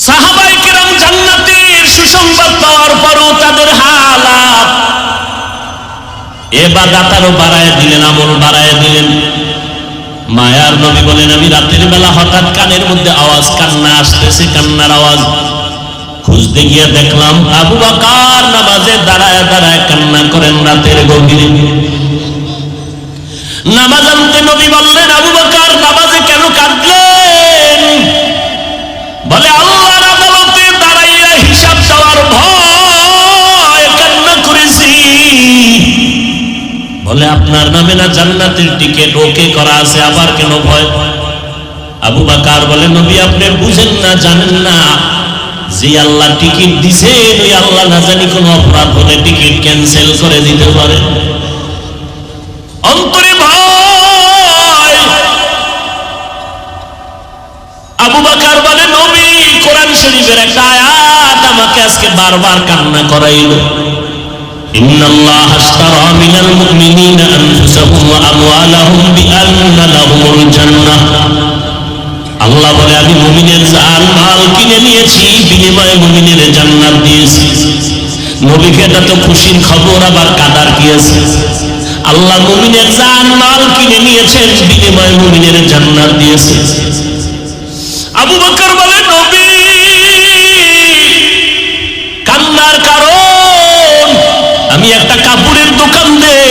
সাহাবায়ে কেরাম জান্নাতের সুসংবাদ পাওয়ার পরও তাদের হালাত, ইবাদত আরো বাড়ায় দিলেন, আমল বাড়ায় দিলেন। মায়ার নবী বলেন, আমি রাতের বেলা হঠাৎ কানের মধ্যে আওয়াজ, কান্না আসতেছে, কান্নার আওয়াজ। খুঁজতে গিয়ে দেখলাম আবু বকর নামাজে দাঁড়ায় দাঁড়ায় কান্না করেন রাতের গভীরে। নামাজ আনতে নবী বললেন, আবু বকর নামাজে কেন কাঁদলেন? বলে, আল্লাহর আদালতে দাঁড়াইয়া হিসাব দেওয়ার ভয় কান্না করেছি। বলে, আপনার নামে না জান্নাতের টিকিট ওকে করা আছে, আবার কেন ভয়? আবু বকর বলে, নবী আপনি বুঝেন না, জানেন না, যে আল্লাহ টিকিট দিছেন ওই আল্লাহ না জানি কোন অপরাধ হলে টিকিট ক্যান্সেল করে দিতে পারে। অন্তরে ভয়। আবু বকর বলে, নবী কোরআন শরীফের একটা আয়াত আমাকে আজকে বারবার কান্না করাইল। ইন্নাল্লাহা আশতারা মিনাল মুমিনিনা আনফুসাহুম ওয়া আমওয়ালাহুম বিআন্না লাহুমুল জান্নাহ। আল্লাহ বলে, আমি মুমিনের জান মাল কিনে নিয়েছি, বিনিময়ে মুমিনের জান্নাত দিয়েছি। নবীকে এটা তো খুশির খবর, আবার কাদার কি আছে? আল্লাহ মুমিনের জান মাল কিনে নিয়েছেন, বিনিময়ে মুমিনের জান্নাত দিয়েছে। আবু বকর বলে, নবী কান্নার কারণ, আমি একটা কাপড়ের দোকান দেই,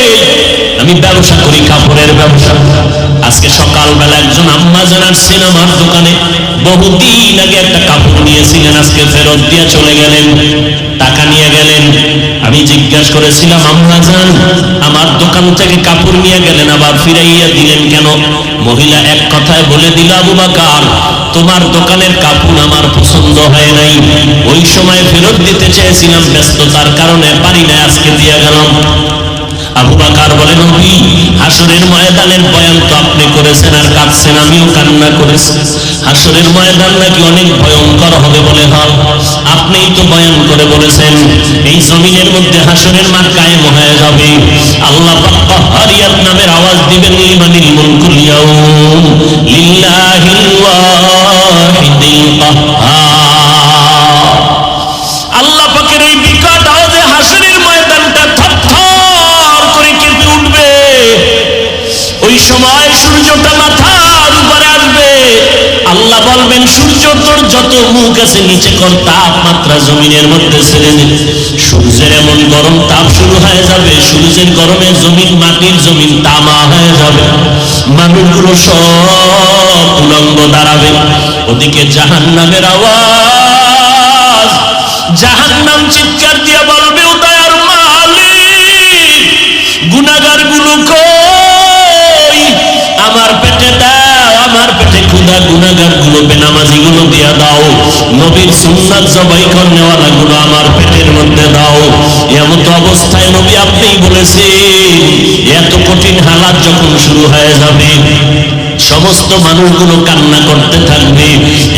আমি ব্যবসা করি, কাপড়ের ব্যবসা। আজকে সকালবেলা একজন আম্মা জানার সিনেমার দোকানে বহুদিন আগে একটা কাপড় নিয়েছিলেন, আজকে ফেরত দিয়ে চলে গেলেন, টাকা নিয়ে গেলেন। আমি জিজ্ঞাসা করেছিলাম, আম্মা জান আমার দোকান থেকে কাপড় নিয়ে গেলেন, আবার ফিরাইয়া দিলেন কেন? মহিলা এক কথায় বলে দিল, আবু বকর তোমার দোকানের কাপড় আমার পছন্দ হয় নাই, ওই সময় ফেরত দিতে চেয়েছিলাম, ব্যস্ততার কারণে পারি না, আজকে দিয়ে গেলাম। আবু বকর বলে, নবী হাসরের ময়দানের বয়ান তো আপনি করেছেন আর কাঁদছেন, আমিও কান্না করেছি। হাসরের ময়দান নাকি অনেক ভয়ঙ্কর হবে বলে, হ্যাঁ আপনিই তো বয়ান করে বলেছেন এই জমিনের মধ্যে হাসরের মাঠ কায়েম হয়ে যাবে। আল্লাহ পাক কাহ্হারিয়াত নামের আওয়াজ দিবেন, লিমানিল মুলকুল ইয়াউম লিল্লাহিল ওয়াহিদিল কাহ্হার। আল্লাহ পাকের এই বিকট আওয়াজে হাসরের ময়দানটা থরথর করে কেঁপে উঠবে। ওই সময় সূর্যটা মাথার উপরে আসবে। আল্লাহ বলবেন, সূর্য তোর যত মুখ আছে নিচে কর, তাপমাত্রা জমিনের মধ্যে ছেড়ে দে। সূর্যের এমন গরম তাপ শুরু হয়ে যাবে, সূর্যের গরমে জমিন, মাটির জমিন তামা হয়ে যাবে, মানুষগুলো সব উলঙ্গ দাঁড়াবে। ওদিকে জাহান্নামের আওয়াজ, জাহান্নাম চিৎকার দিয়ে বলবে, ও দয়ার মালিক গুনাহগার গুলো কই, আমার পেটে দাও, আমার পেটে ক্ষুধা, গুনাহগার গুলো বেনামাজি গুলো দিয়া দাও, নবীর সুন্নাত জবাই করনেওয়ালা গুলো আমার পেটের মধ্যে দাও। এমন অবস্থায় নবী আপনিই বলেছেন, এত কঠিন হালাত যখন শুরু হয়ে যাবে, সমস্ত মানুষগুলো কান্না করতে থাকবে,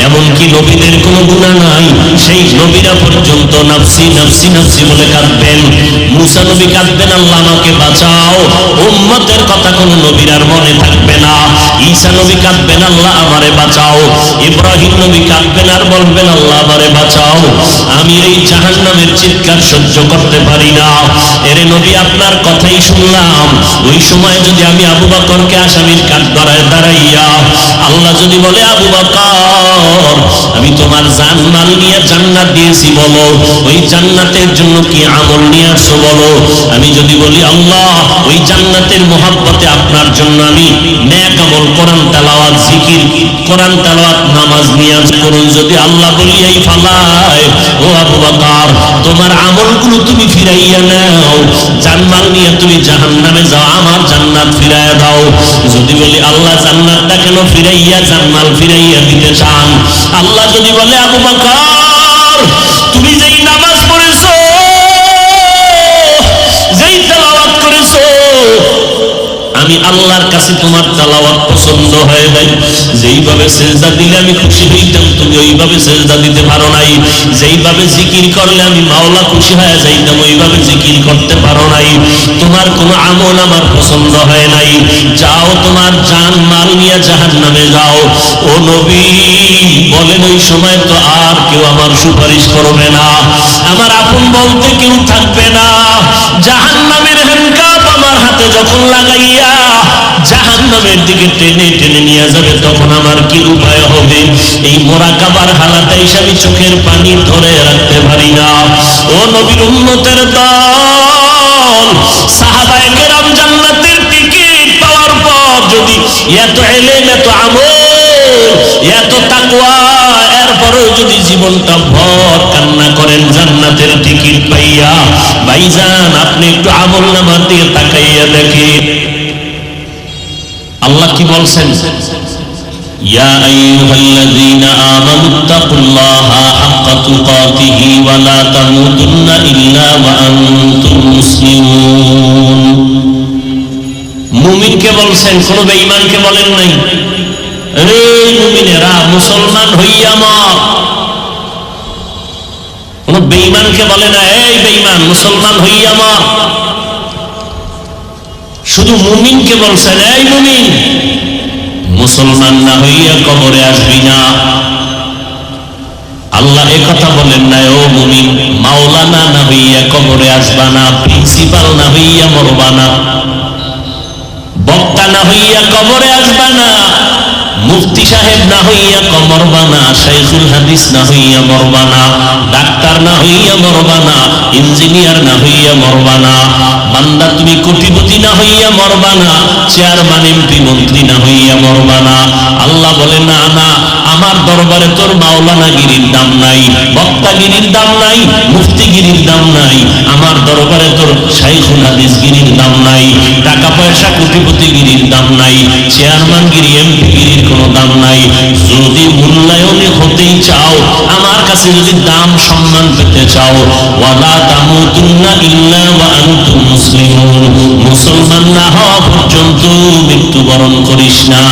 এমনকি নবীদের কোনো গুনাহ নাই, সেই নবীরা পর্যন্ত নাফসি নাফসি নাফসি বলে কাঁদবেন। মুসা নবী কাঁদবেন, আল্লাহ আমাকে বাঁচাও, উম্মতের কথা কোনো নবীর আর মনে থাকবে না। ঈসা নবী কাঁদবেন, আল্লাহ আমারে বাঁচাও। ইব্রাহিম নবী কাঁদবেন আর বলবেন, আল্লাহ আমারে বাঁচাও, আমি এই জাহান্নামের চিৎকার সহ্য করতে পারি না। এরে নবী আপনার কথাই শুনলাম, ওই সময় যদি আমি আবু বকরকে আসামির কাঠগড়ায় দাঁড়াইয়া আল্লাহ যদি বলে, আবু বকর আমি তোমার জান মাল নিয়ে জান্নাত দিয়েছি, বলো ওই জান্নাতের জন্য কি আমল নিয়ে আসছো বলো। আমি যদি বলি, আল্লাহ ওই জান্নাতের মহব্বতে আপনার জন্য আমি নেক আমল, কোরআন তেলাওয়াত, জিকির, কোরআন তেলাওয়াত, নামাজ নিয়াজ করুন, যদি আল্লাহ বলি এই ফালায়, ও আবু বকর তোমার আমলগুলো তুমি ফিরাইয়া নাও, জানমাল নিয়ে তুমি জাহান্নামে যাও, আমার জান্নাত ফিরাইয়া দাও। যদি বলি, আল্লাহ জান্নাতটা কেন ফিরাইয়া, জানমাল ফিরাইয়া দিতে চান, আল্লাহ যদি বলে, আবু বকর তুমি যেই নামাজ পড়েছো, যেই তেলাওয়াত করেছো, আমি আল্লাহর কাছে তোমার তেলাওয়াত পছন্দ হয় নাই। যেইভাবে সেজদা দিলে আমি খুশি হইতাম তুমি ওইভাবে সেজদা দিতে পারো নাই। যেইভাবে জিকির করলে আমি মাওলা খুশি হয়ে যাইতাম ওইভাবে জিকির করতে পারো নাই। তোমার কোনো আমল আমার পছন্দ হয় নাই। যাও তোমার জান মাল নিয়ে জাহান্নামে যাও। ও নবী বলেন ওই সময় তো আর কেউ আমার সুপারিশ করবে না, আমার আপন বলতে কেউ থাকবে না। জাহান্নামের হ্যান্ডকাপ আমার হাতে যখন লাগাইয়া জাহান্নামের দিকে টেনে টেনে নিয়ে যাবে তখন আমার কি উপায় হবে? এই মুরাকাবার হালাতে এসে আমি চোখের পানি ধরে রাখতে পারি না। ও নবীর উম্মতের দল, সাহাবায়ে কেরাম জান্নাতের টিকিট পাওয়ার পর যদি এত ইলম, এত আমল, এত তাকওয়া, এরপরেও যদি জীবনটা ভর কান্না করেন জান্নাতের টিকিট পাইয়া, ভাইজান আপনি একটু আমল নামা দিয়ে তাকাইয়া দেখেন আল্লাহ কি বলছেন? ইয়া আইয়ুহাল্লাযীনা আমানুত্তাকুল্লাহা হাক্কা তুকাতিহি ওয়া লা তামুতুন্না ইল্লা ওয়া আনতুম মুসলিমুন। মুমিনকে বলছেন, কোন বেঈমানকে বলেন নাই। রে মুমিনেরা, মুসলমান হইয়া মর। কোন বেঈমানকে বলে না এই বেঈমান মুসলমান হইয়া মর। শুধু মুমিনকে বলছেন এই মুমিন মুসলমান না হইয়া কবরে আসবি না। আল্লাহ একথা বলেন না ও মুমিন মাওলানা না হইয়া কবরে আসবা না, প্রিন্সিপাল না হইয়া মরবা না, বক্তা না হইয়া কবরে আসবা না, মুফতি সাহেব না হইয়া মরবা না, শাইখুল হাদিস না হইয়া মরবা না, ডাক্তার না হইয়া মরবা না, ইঞ্জিনিয়ার না হইয়া মরবা না, বান্দা তুমি কোটিপতি না হইয়া মরবা না, চেয়ারম্যান এমপি মন্ত্রী না হইয়া মরবা না। আল্লাহ বলে না না, আমার দরবারে তোর মাওলানাগিরির দাম নাই, বক্তাগিরির দাম নাই, মুফতিগিরির দাম নাই, আমার দরবারে তোর শাইখুল হাদিসগিরির দাম নাই, টাকা পয়সা কোটিপতিগিরির দাম নাই, চেয়ারম্যানগিরি এমপিগিরির কোনো দাম নাই। যদি মূল্যায়নে হতেই চাও, আমার কাছে যদি দাম সম্মান পেতে চাও, ওয়ালা তামুতুন্না ইল্লা ওয়া আনতুম মুসলিমুন, মুসলমান না হওয়া পর্যন্ত মৃত্যুবরণ করিস না।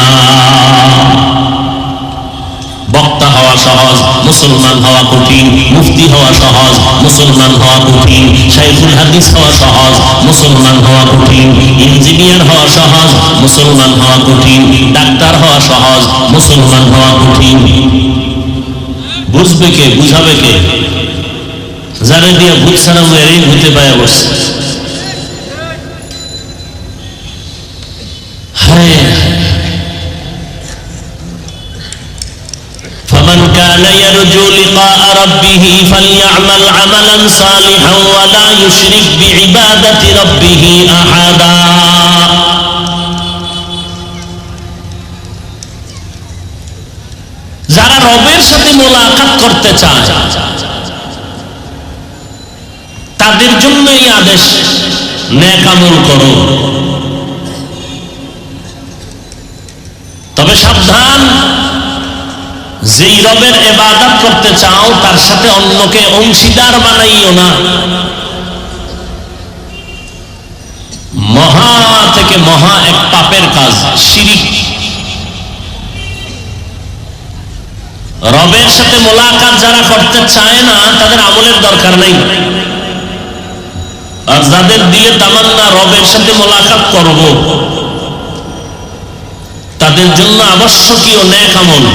বক্তা হওয়া সহজ, মুসলমান হওয়া কঠিন। মুফতি হওয়া সহজ, মুসলমান হওয়া কঠিন। শাইখুল হাদিস হওয়া সহজ, মুসলমান হওয়া কঠিন। ইঞ্জিনিয়ার হওয়া সহজ, মুসলমান হওয়া কঠিন। ডাক্তার হওয়া সহজ, মুসলমান হওয়া কঠিন। বুঝবে কে, বুঝাবে কে? যারা দিয়ে ভূত ছাড়া মেরেই ভূতে পায়া বসছে। فمن كان يرجو لقاء ربه فليعمل عملا صالحا ولا يشرك بعبادة ربه أحدا। যারা রবের সাথে মোলাকাত করতে চায় তাদের জন্য এই আদেশ, নেক আমল করো। তবে সাবধান, যেই রবের ইবাদত করতে চাও তার সাথে অন্যকে অংশীদার বানাইও না। মহা থেকে মহা এক পাপের কাজ শিরিক। রবের সাথে মোলাকাত যারা করতে চায় না তাদের আমলের দরকার নাই। আর যাদের দিলে তামান্না রবের সাথে মোলাকাত করব, তাদের জন্য আবশ্যকীয় নেক আমল।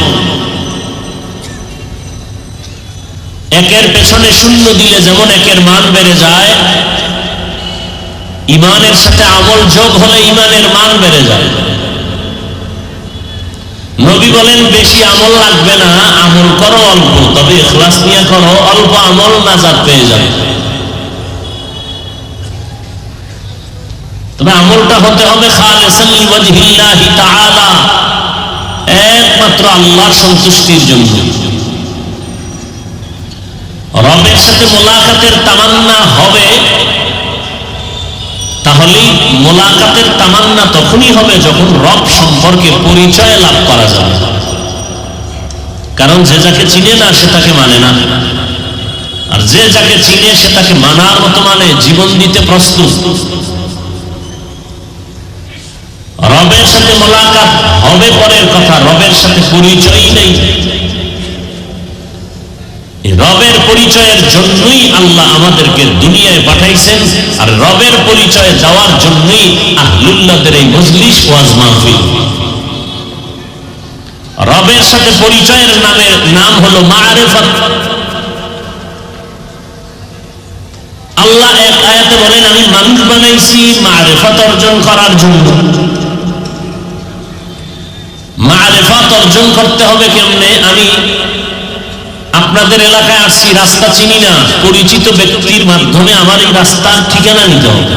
একের পেছনে শূন্য দিলে যেমন একের মান বেড়ে যায়, ইমানের সাথে আমল যোগ হলে ইমানের মান বেড়ে যায়। নবী বলেন বেশি আমল লাগবে না, আমল করো অল্প, তবে ইখলাস নিয়ে করো, অল্প আমল নাজাত পেয়ে যাবে। তবে আমলটা হতে হবে খালিসান লিওয়াজহিল্লাহি তাআলা, একমাত্র আল্লাহর সন্তুষ্টির জন্য। রবের সাথে মোলাকাতের তামান্না হবে, তাহলে মোলাকাতের তামান্না তখনই হবে যখন রব সম্পর্কে পরিচয় লাভ করা যাবে। কারণ যে যাকে চিনে না সে তাকে মানে না, আর যে যাকে চিনে সে তাকে মানার মতো মানে, জীবন দিতে প্রস্তুত। রবের সাথে মোলাকাত হবে পরের কথা, রবের সাথে পরিচয়ই নেই। রবের পরিচয়ের জন্যই আল্লাহ আমাদেরকে দুনিয়ায় পাঠাইছেন, আর রবের পরিচয় দেওয়ার জন্যই আহলুল্লাহদের এই মজলিস ওয়াজ মাহফিল। রবের সাথে পরিচয়ের নাম হলো মারিফাত। আল্লাহ এক আয়াতে বলেন, আমি মানুষ বানাইছি মারিফাত অর্জন করার জন্য। মারিফাত অর্জন করতে হবে কেমনে? আমি আপনাদের এলাকায় আসছি, রাস্তা চিনি না, পরিচিত ব্যক্তির মাধ্যমে আমার এই রাস্তার ঠিকানা নিতে হবে।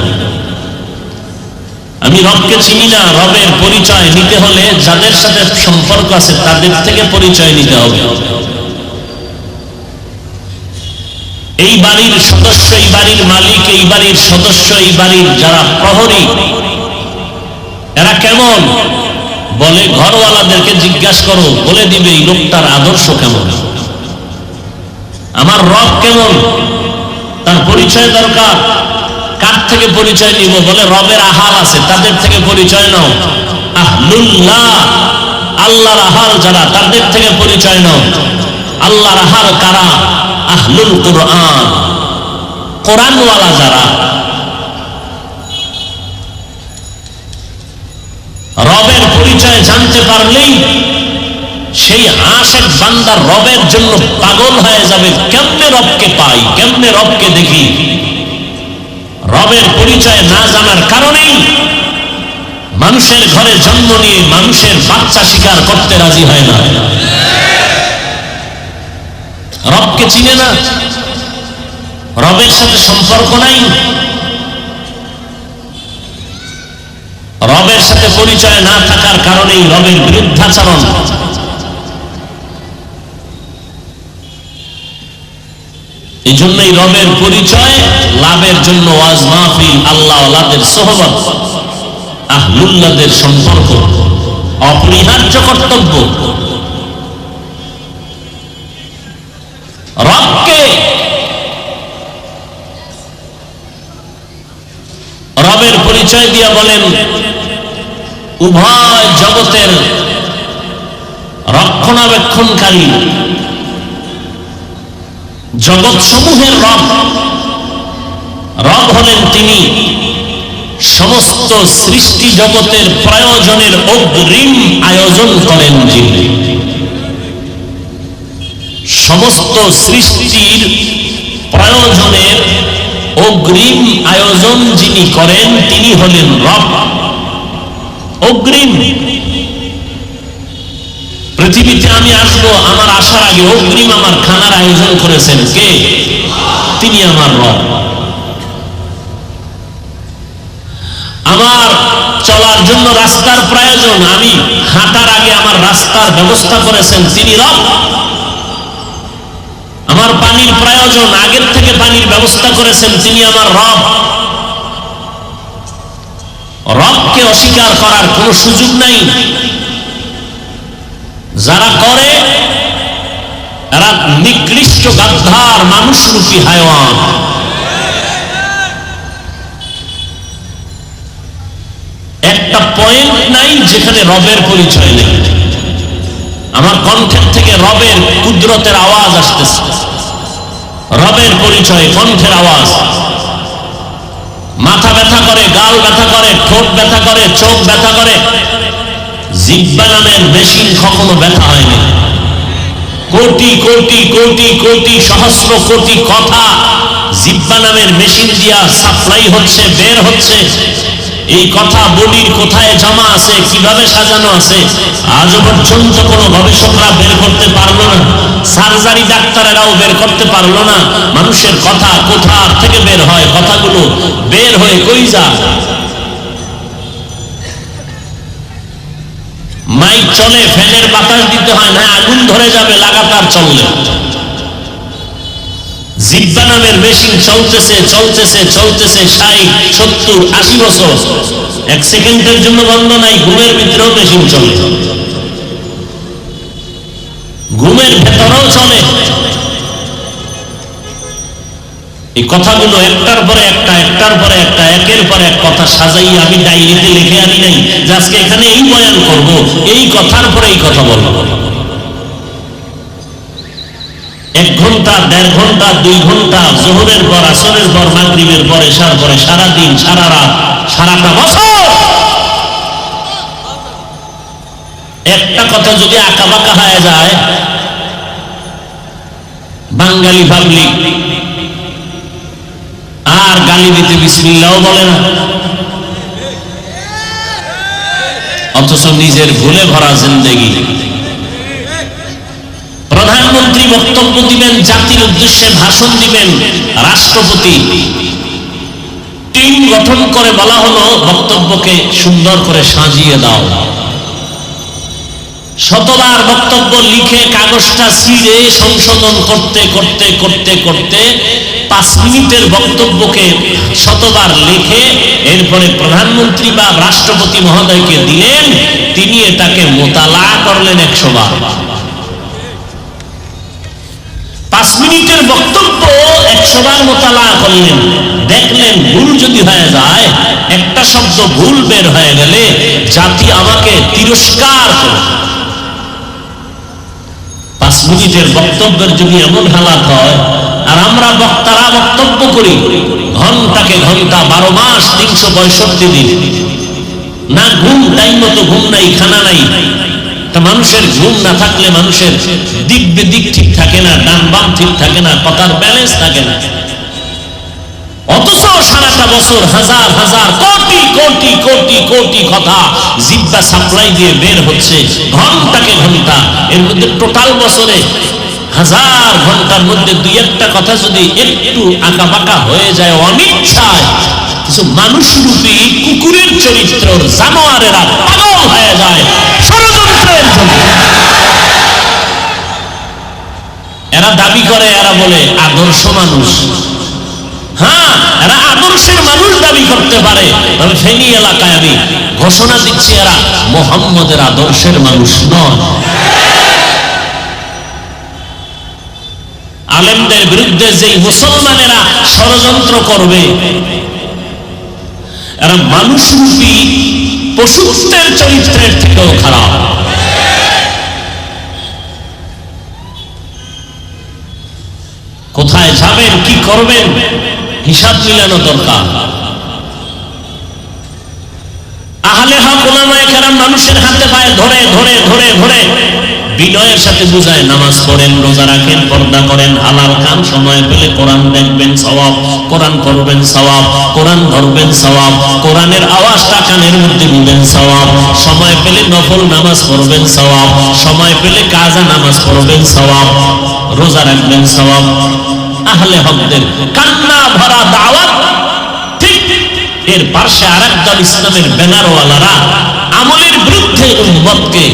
আমি রবকে চিনি না, রবের পরিচয় নিতে হলে যাদের সাথে সম্পর্ক আছে তাদের থেকে পরিচয় নিতে হবে। এই বাড়ির সদস্য, এই বাড়ির মালিক, এই বাড়ির সদস্য, এই বাড়ির যারা প্রহরী, এরা কেমন? বলে ঘরওয়ালাদেরকে জিজ্ঞাসা করো, বলে দিবে এই লোকটার আদর্শ কেমন। আমার রব কেমন, তার পরিচয় দরকার। কার থেকে পরিচয় নিব? বলে রবের আহাল আছে, তাদের থেকে পরিচয় নাও। আহলুল্লাহ, আল্লাহর আহাল যারা, তাদের থেকে পরিচয় নাও। আল্লাহর আহাল কারা? আহলুল কুরআন, কোরআনওয়ালা যারা। রবের পরিচয় জানতে পারলেই সেই আশিক বান্দা রবের জন্য পাগল হয়ে যাবে। কেমনে রবকে পাই, কেমনে রবকে দেখি? রবের পরিচয় না জানার কারণেই মানুষের ঘরে জন্ম নিয়ে মানুষের বাচ্চা শিকার করতে রাজি হয় না। রবকে চিনে না, রবের সাথে সম্পর্ক নাই, রবের সাথে পরিচয় না থাকার কারণেই রবের বিরুদ্ধাচরণ। এই জন্যই রবের পরিচয় লাভের জন্য ওয়াজ মাহফিল, আল্লাহ ওয়ালাদের সোহবত, আহলুল্লাহদের সম্পর্ক অপরিহার্য কর্তব্য। রবকে, রবের পরিচয় দিয়া বলেন, উভয় জগতের রক্ষণাবেক্ষণকারী, জগৎ সমূহের রব। রব হলেন তিনি সমস্ত সৃষ্টি জগতের প্রয়োজনের অগ্রিম আয়োজন করেন যিনি। সমস্ত সৃষ্টির প্রয়োজনের অগ্রিম আয়োজন যিনি করেন তিনি হলেন রব। অগ্রিম, পৃথিবীতে আমি আসবো, আমার আসার আগে অগ্রিম আমার খানার আয়োজন করেছেন কে? তিনি আমার রব। আমার চলার জন্য রাস্তার প্রয়োজন, আমি হাঁটার আগে আমার রাস্তার ব্যবস্থা করেছেন তিনি রব। আমার পানির প্রয়োজন, আগের থেকে পানির ব্যবস্থা করেছেন তিনি আমার রব। রবকে অস্বীকার করার কোনো সুযোগ নাই। যারা করে এরা নিকৃষ্ট গাদ্দার, মানুষরূপী হায়ওয়ান। একটা পয়েন্ট নাই যেখানে রবের পরিচয় নেই। আমার কণ্ঠের থেকে রবের কুদরতের আওয়াজ আসতেছে, রবের পরিচয়, কণ্ঠের আওয়াজ। মাথা ব্যথা করে, গাল ব্যথা করে, ঠোঁট ব্যথা করে, চোখ ব্যথা করে, জিহ্বা নামের মেশিন কখনো ব্যথা হয়নি। কোটি কোটি কোটি কোটি সহস্র কোটি কথা জিহ্বা নামের মেশিন দিয়া সাপ্লাই হচ্ছে, বের হচ্ছে। এই কথা বডির কোথায় জমা আছে, কিভাবে সাজানো আছে, আজও পর্যন্ত কোনো গবেষকরা বের করতে পারলো না। সার্জারি ডাক্তারেরাও বের করতে পারলো না মানুষের কথা কোথা থেকে বের হয়, কথাগুলো বের হয়ে কই যায়। মাইক চলে, ফ্যানের বাতাস দিতে হয় না, আগুন ধরে যাবে লাগাতার চললে। জিহ্বা নামের মেশিন চলতেছে চলতেছে চলতেছে 60, 70, 80 বছর, এক সেকেন্ডের জন্য বন্ধ নাই। ঘুমের ভিতরেও মেশিন চলে, ঘুমের ভেতরেও চলে। এই কথাগুলো একটার পরে একটা একের পর এক কথা সাজাইয়া আমি ডায়েরিতে লিখে আনি নাই যে আজকে এখানে এই বয়ান করব, এই কথার পরে এই কথা বলবো। 1 ঘন্টা 1.5 ঘন্টা 2 ঘন্টা, যোহরের পর আসরের পর মাগরিবের পর এশার পরে সারা দিন সারা রাত সারাটা বছর একটা কথা যদি আঁকাবাঁকা হয়ে যায়, বাঙালি ভাবলি আর গালি দিতে বিসমিল্লাহও বলে না, অথচ নিজের ভুলে ভরা জিন্দেগি। প্রধানমন্ত্রী বক্তব্য দিবেন, জাতির উদ্দেশ্যে ভাষণ দিবেন, রাষ্ট্রপতি টিম গঠন করে বলা হলো বক্তব্যকে সুন্দর করে সাজিয়ে দাও। শতবার বক্তব্য লিখে কাগজটা ছিঁড়ে সংশোধন করতে করতে করতে করতে 5 মিনিটের বক্তব্যকে শতবার লিখে এরপরে প্রধানমন্ত্রী বা রাষ্ট্রপতি মহোদয়কে দিলেন, তিনি এটাকে মোতালা করলেন 100 বার। 5 মিনিটের বক্তব্য 100 বার মোতালা করলেন, দেখলেন ভুল যদি হয়ে যায়, একটা শব্দ ভুল বের হয়ে গেলে জাতি আমাকে তিরস্কার করে। 5 মিনিটের বক্তব্যের যদি এমন হালাত হয়, আর আমরা বক্তারা বক্তব্য করি ঘন্টাকে ঘন্টা 12 মাস 365 দিন, না ঘুম, টাইম মতো ঘুম নাই, খানা নাই। মানুষের ঘুম না থাকলে মানুষের দিক বেদিক ঠিক থাকে না, ডান বাম ঠিক থাকে না, কথার ব্যালেন্স থাকে না। অথচ সারাটা বছর হাজার হাজার কোটি কোটি কোটি কোটি কথা জিহ্বা সাপ্লাই দিয়ে বের হচ্ছে ঘন্টাকে ঘন্টা। এর মধ্যে টোটাল বছরে 1000 ঘন্টার মধ্যে 2-1টা কথা যদি একটু আঁকাবাঁকা হয়ে যায় অনিচ্ছায়, কিছু মানুষরূপী কুকুরের চরিত্র জানোয়ারেরা পাগল হয়ে যায় ষড়যন্ত্রের জন্য। এরা দাবি করে, এরা বলে আদর্শ মানুষ। হ্যাঁ, এরা আদর্শের মানুষ দাবি করতে পারে, তবে ফেনী এলাকায় আমি ঘোষণা দিচ্ছি এরা মুহাম্মদের আদর্শের মানুষ নয়। আলেমদের বিরুদ্ধে যে মুসলমানেরা ষড়যন্ত্র করবে, এরা মানুষরূপী পশুত্বের চরিত্রের থেকেও খারাপ। কোথায় যাবেন, কি করবেন, হিসাব মিলানো দরকার। আহলে হক উলামায়ে কেরাম মানুষের হাতে পায়ে ধরে ধরে ধরে ধরে বিনয়ের সাথে বুঝায়, নামাজ পড়েন, রোজা রাখেন, পর্দা করেন, হালাল খান, সময় পেলে কোরআন দেখবেন সওয়াব, কোরআন পড়বেন সওয়াব, কোরআন ধরবেন সওয়াব, কোরআনের আওয়াজটা কানের মধ্যে নিবেন সওয়াব, সময় পেলে নফল নামাজ পড়বেন সওয়াব, সময় পেলে কাজা নামাজ পড়বেন সওয়াব, রোজা রাখবেন সওয়াব। আহলে হকদের কান্না ভরা দাওয়াত। ঠিক এর পাশে আরেকদল ইসলামের ব্যানারওয়ালারা আমলের বিরুদ্ধে উম্মতকে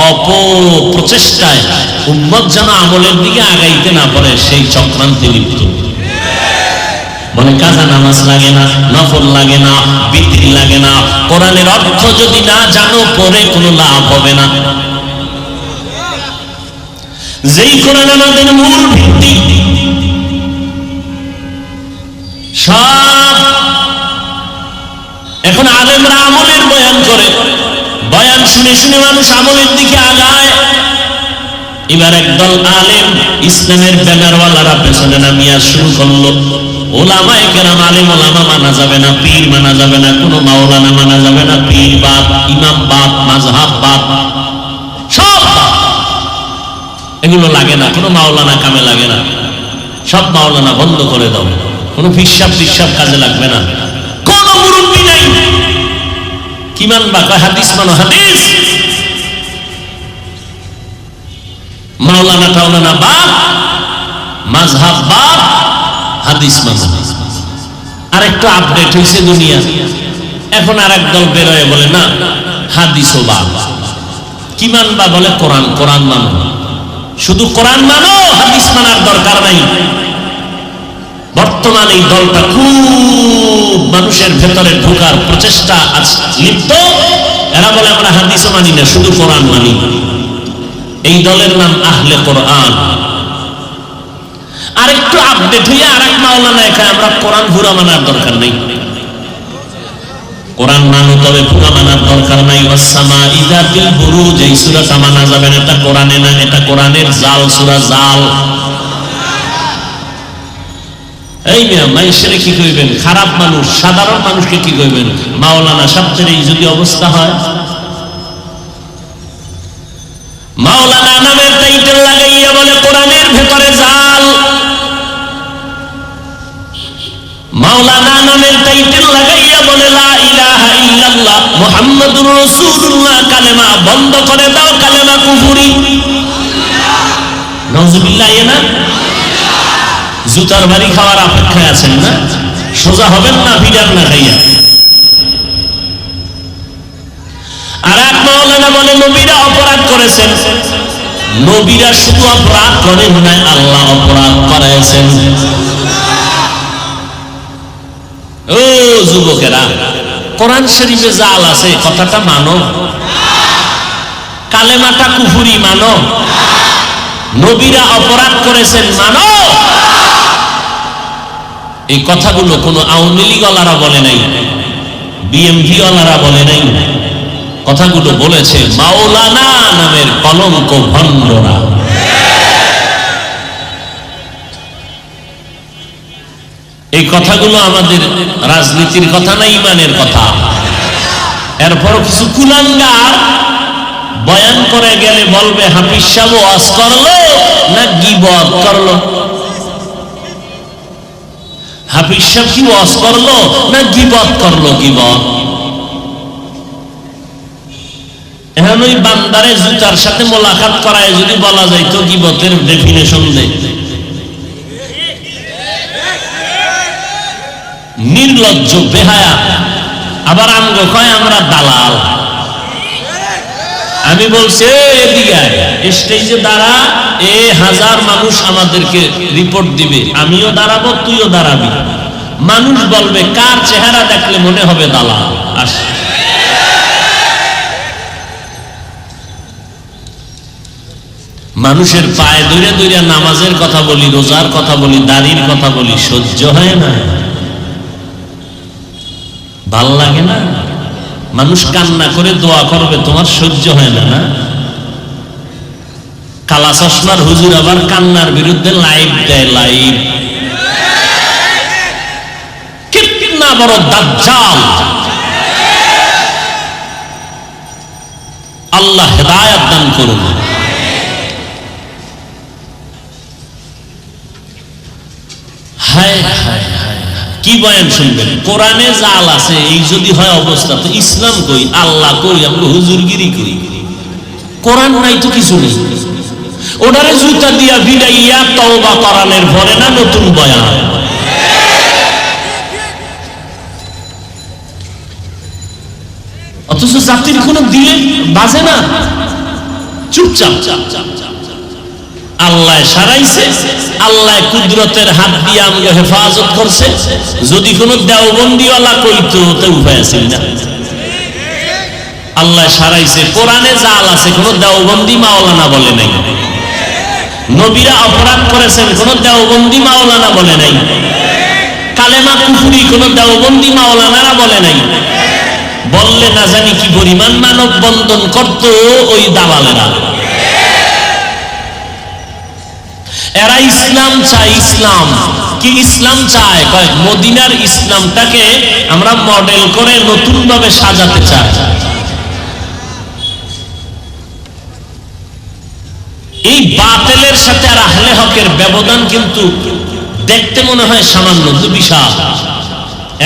অপপ্রচেষ্টায় উম্মত যেন আমলের দিকে আগাইতে না পারে সেই চক্রান্তে লিপ্ত। বলে কাজা নামাজ লাগে না, নফল লাগে না, বিতির লাগে না, কোরআনের অর্থ যদি না জানো পরে কোনো লাভ হবে না। যেই কোরআন আমাদের মূল ভিত্তি, সব এখন আলেমরা আমলের বয়ান করে, বয়ান শুনে শুনে মানুষ আমলের দিকে আগায়। এবার একদল আলেম ইসলামের ব্যানারওয়ালারা পেছনে নামিয়া শুরু করলো, ওলামায়ে কেরাম আলেম ওলামা মানা যাবে না, পীর মানা যাবে না, কোনো মাওলানা মানা যাবে না, পীর বাদ, ইমাম বাদ, মাযহাব বাদ, সব এগুলো লাগে না, কোনো মাওলানা কামে লাগে না, সব মাওলানা বন্ধ করে দাও, কোনো ফিসাব কাজে লাগবে না, কোনো মুরব্বি নাই। কি মানবা? কয় হাদিস মানো, হাদিস। মাওলানা টাওলানা বাদ, মাযহাব বাদ, হাদিস মানো। আর একটু আপডেট হয়েছে দুনিয়া, এখন আর একদল বেরোয় বলে না হাদিসও বাদ। কি মানবা? বলে কোরআন। কোরআন মানো, শুধু কোরআন মানো, হাদিস মানার দরকার নাই। বর্তমানে এই দলটা খুব মানুষের ভেতরে ঢোকার প্রচেষ্টা লিপ্ত। এরা বলে আমরা হাদিসও মানি না, শুধু কোরআন মানি। এই দলের নাম আহলে কোরআন। আরেকটু আপডেট হইয়া আরেক মাওলানা এখানে আমরা কোরআন পুরা মানার দরকার নেই। কোরআন মানো, তবে পুরা মানার দরকার নাই। ওয়াসসামা ইযাতিল বুরুজ, এই সূরাটা মানা যাবে না, এটা কোরআনে না, এটা কোরআনের জাল, সূরা জাল। এই মিয়া মাইশেরে কি কইবেন? খারাপ মানুষ, সাধারণ মানুষকে কি কইবেন? মাওলানা শব্দের এই যদি অবস্থা হয়, মাওলানা নামের টাইটেল লাগাইয়া বলে কোরআনের ভেতরে জাল, মাওলানা নামের টাইটেল লাগাইয়া বলে লা ইলাহা ইল্লাল্লাহ মুহাম্মাদুর রাসূলুল্লাহ, কালেমা বন্ধ করে দাও, কালেমা কুফরি। নাউজুবিল্লাহ। না জুতার বাড়ি খাওয়ার অপেক্ষায় আছেন না? সোজা হবেন না বিড়ার না খাইয়া। আর এক মাওলানা বলে নবীরা অপরাধ করেছেন। নবীরা শুধু অপরাধ করেন না, আল্লাহ অপরাধ করেছেন। ও যুবকেরা, কোরআন শরীফে জাল আছে, কথাটা মানো। কালেমাটা কুফরি মানো। নবীরা অপরাধ করেছেন মানো। এই কথাগুলো কোনো আওয়ামী লীগ ওয়ালারা বলে নাই, বিএমপি ওয়ালারা বলে নাই, কথাগুলো বলেছে মাওলানা নামের কলঙ্ক ভণ্ডরা। এই কথাগুলো আমাদের রাজনীতির কথা না, ইমানের কথা। এরপর কিছু কুলাঙ্গার বয়ান করে গেলে বলবে হাফিজ সাহেব ওয়াজ করলো না গীবত করলো, হাফিজ সাহেব কি ওয়াজ করলো না গীবত করলো। গীবত এখন ওই বান্দারে জুতার সাথে মোলাকাত করায় যদি বলা যায় তো গীবতের ডেফিনেশন দেয়। নির্লজ্জ বেহায়া। আবার আমগো কয় আমরা দালাল। আমি বলছি এদিকে স্টেজে দাঁড়া, হাজার মানুষ আমাদেরকে রিপোর্ট দিবে, আমিও দাঁড়াবো, তুইও দাঁড়াবি। মানুষ বলবে কার চেহারা দেখলে মনে হবে দালাল। আস মানুষের পায়ে দৌড়ে দৌড়ে নামাজের কথা বলি, রোজার কথা বলি, দাড়ির কথা বলি, সহ্য হয় না, ভাল লাগে না। মানুষ কান্না করে দোয়া করবে, তোমার সহ্য হয় না না? কালা চশমার হুজুর আবার কান্নার বিরুদ্ধে লাইভ দেয়, লাইভ। কিতনা বড় দাজ্জাল! আল্লাহ হেদায়েত দান করুন। হায় হায় হায়, কি বয়ান শুনবেন? কোরআনে জাল আছে, এই যদি হয় অবস্থা, তো ইসলাম কই, আল্লাহ কই, আমরা হুজুরগিরি কই। কোরআন নাই তো কিছু নেই। ওনারে জুতা দিয়া ভিড়াইয়া তওবা করানোর পরে না নতুন বয়ান। অথচ জাতির কোনো দিলে বাজে না, চুপচাপ। আল্লাহ সারাইছে, আল্লাহ কুদরতের হাত দিয়ে আমাকে হেফাজত করছে। যদি কোনো দেওবন্দিওয়ালা কইতো তো উপায় আছে না। আল্লাহ সারাইছে, কোরআনে জাল আছে, কোনো দেওবন্দি মাওলানা বলে নাই। নবীরা অপরাধ করেছেন, কোনো দেওবন্দি মাওলানা বলে নাই। কালেমা কুফরি কোনো দেওবন্দি মাওলানারা বলে নাই। বললে না জানি কি পরিমাণ মানব বন্ধন করত ওই দালালেরা। এরা ইসলাম চায়। ইসলাম কি? ইসলাম চায় কয় মদিনার ইসলামটাকে আমরা মডেল করে নতুন ভাবে সাজাতে চাই। এই বাতিলের সাথে আর আহলে হকের ব্যবধান কিন্তু দেখতে মনে হয় সামান্য, বিশাল।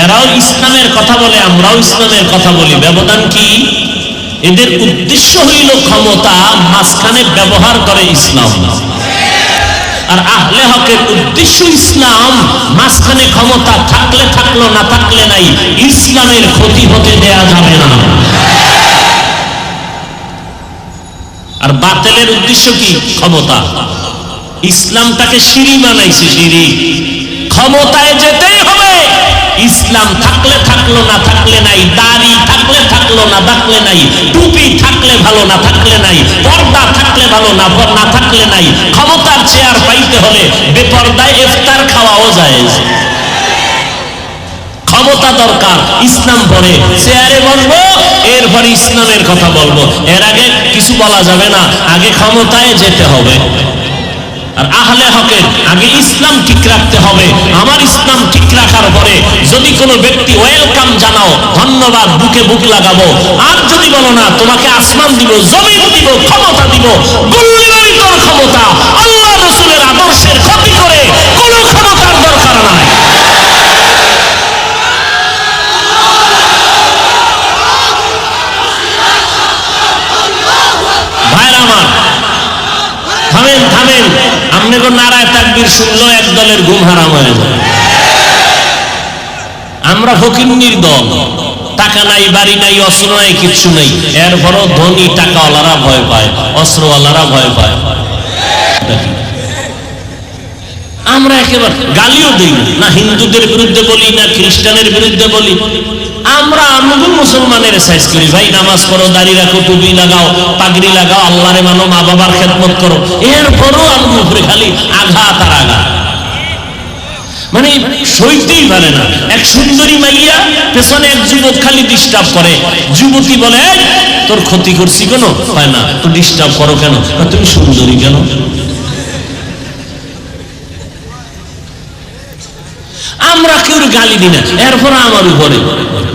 এরাও ইসলামের কথা বলে, আমরাও ইসলামের কথা বলি, ব্যবধান কি? এদের উদ্দেশ্য হইল ক্ষমতা, মাঝখানে ব্যবহার করে ইসলাম। আর আহলে হকের উদ্দেশ্য ইসলাম, মাঝখানে ক্ষমতা থাকলে থাকলো, না থাকলে নাই, ইসলামের ক্ষতি হতে দেয়া যাবে না। আর বাতিলের উদ্দেশ্য কি? ক্ষমতা। ইসলামটাকে সিঁড়ি বানাইছে, সিঁড়ি। ক্ষমতায় যেতেই হবে, ইসলাম থাকলে থাকলো, না থাকলে নাই, দাড়ি থাকলে থাকলো, না থাকলে নাই, টুপি থাকলে ভালো, না থাকলে নাই, পর্দা থাকলে ভালো, না থাকলে নাই। ক্ষমতার চেয়ার পাইতে হলে বেপর্দায় ইফতার খাওয়াও জায়েজ। ক্ষমতা দরকার, ইসলাম পরে চেয়ারে বসবো, এরপরে ইসলামের কথা বলবো। এর আগে কিছু বলা যাবে না, আগে ক্ষমতায় যেতে হবে। আর আহলে হকের আগে ইসলাম ঠিক রাখতে হবে। আমার ইসলাম ঠিক রাখার পরে যদি কোনো ব্যক্তি ওয়েলকাম জানাও, ধন্যবাদ, বুকে বুক লাগাবো। আর যদি বলো না, তোমাকে আসমান দিব, জমিন দিব, ক্ষমতা দিব, গুল্লিবাড়ি তোর ক্ষমতা, আল্লাহ রাসূলের আদর্শের ক্ষতি করে কোনো ক্ষমতার দরকার নাই। ভাইরা আমার, থামেন থামেন, আপনি কোন নারায় তাকবীর শুনলো এক দলের ঘুম হারাম হয়ে যায়। আমরা ফকিন্নির দল, টাকা নাই, বাড়ি নাই, অস্ত্র নাই, কিচ্ছু নাই, এরপরও ধনী টাকাওয়ালারা ভয় পায়, অস্ত্রওয়ালারা ভয় পায়। আমরা একেবারে গালিও দিই না, হিন্দুদের বিরুদ্ধে বলি না, খ্রিস্টানের বিরুদ্ধে বলি। আমরা আমগুল মুসলমানের সাইজ করি, ভাই নামাজ পড়ো, দাড়ি রাখো, টুপি লাগাও, পাগড়ি লাগাও, আল্লাহরে মানো, মা বাবার খেদমত করো, এরপরও আমগুল উপরে খালি আঘাত আর আঘাত। মানে সইতেই পারে না। এক সুন্দরী মাইয়া, পেছনে এক যুবক খালি ডিস্টার্ব করে। যুবতী বলে, তোর ক্ষতি করছি কেন? হয় না, তো ডিস্টার্ব করো কেন? তুমি সুন্দরী কেন? আমরা কেউ গালি দিই না, এরপর আমার উপরে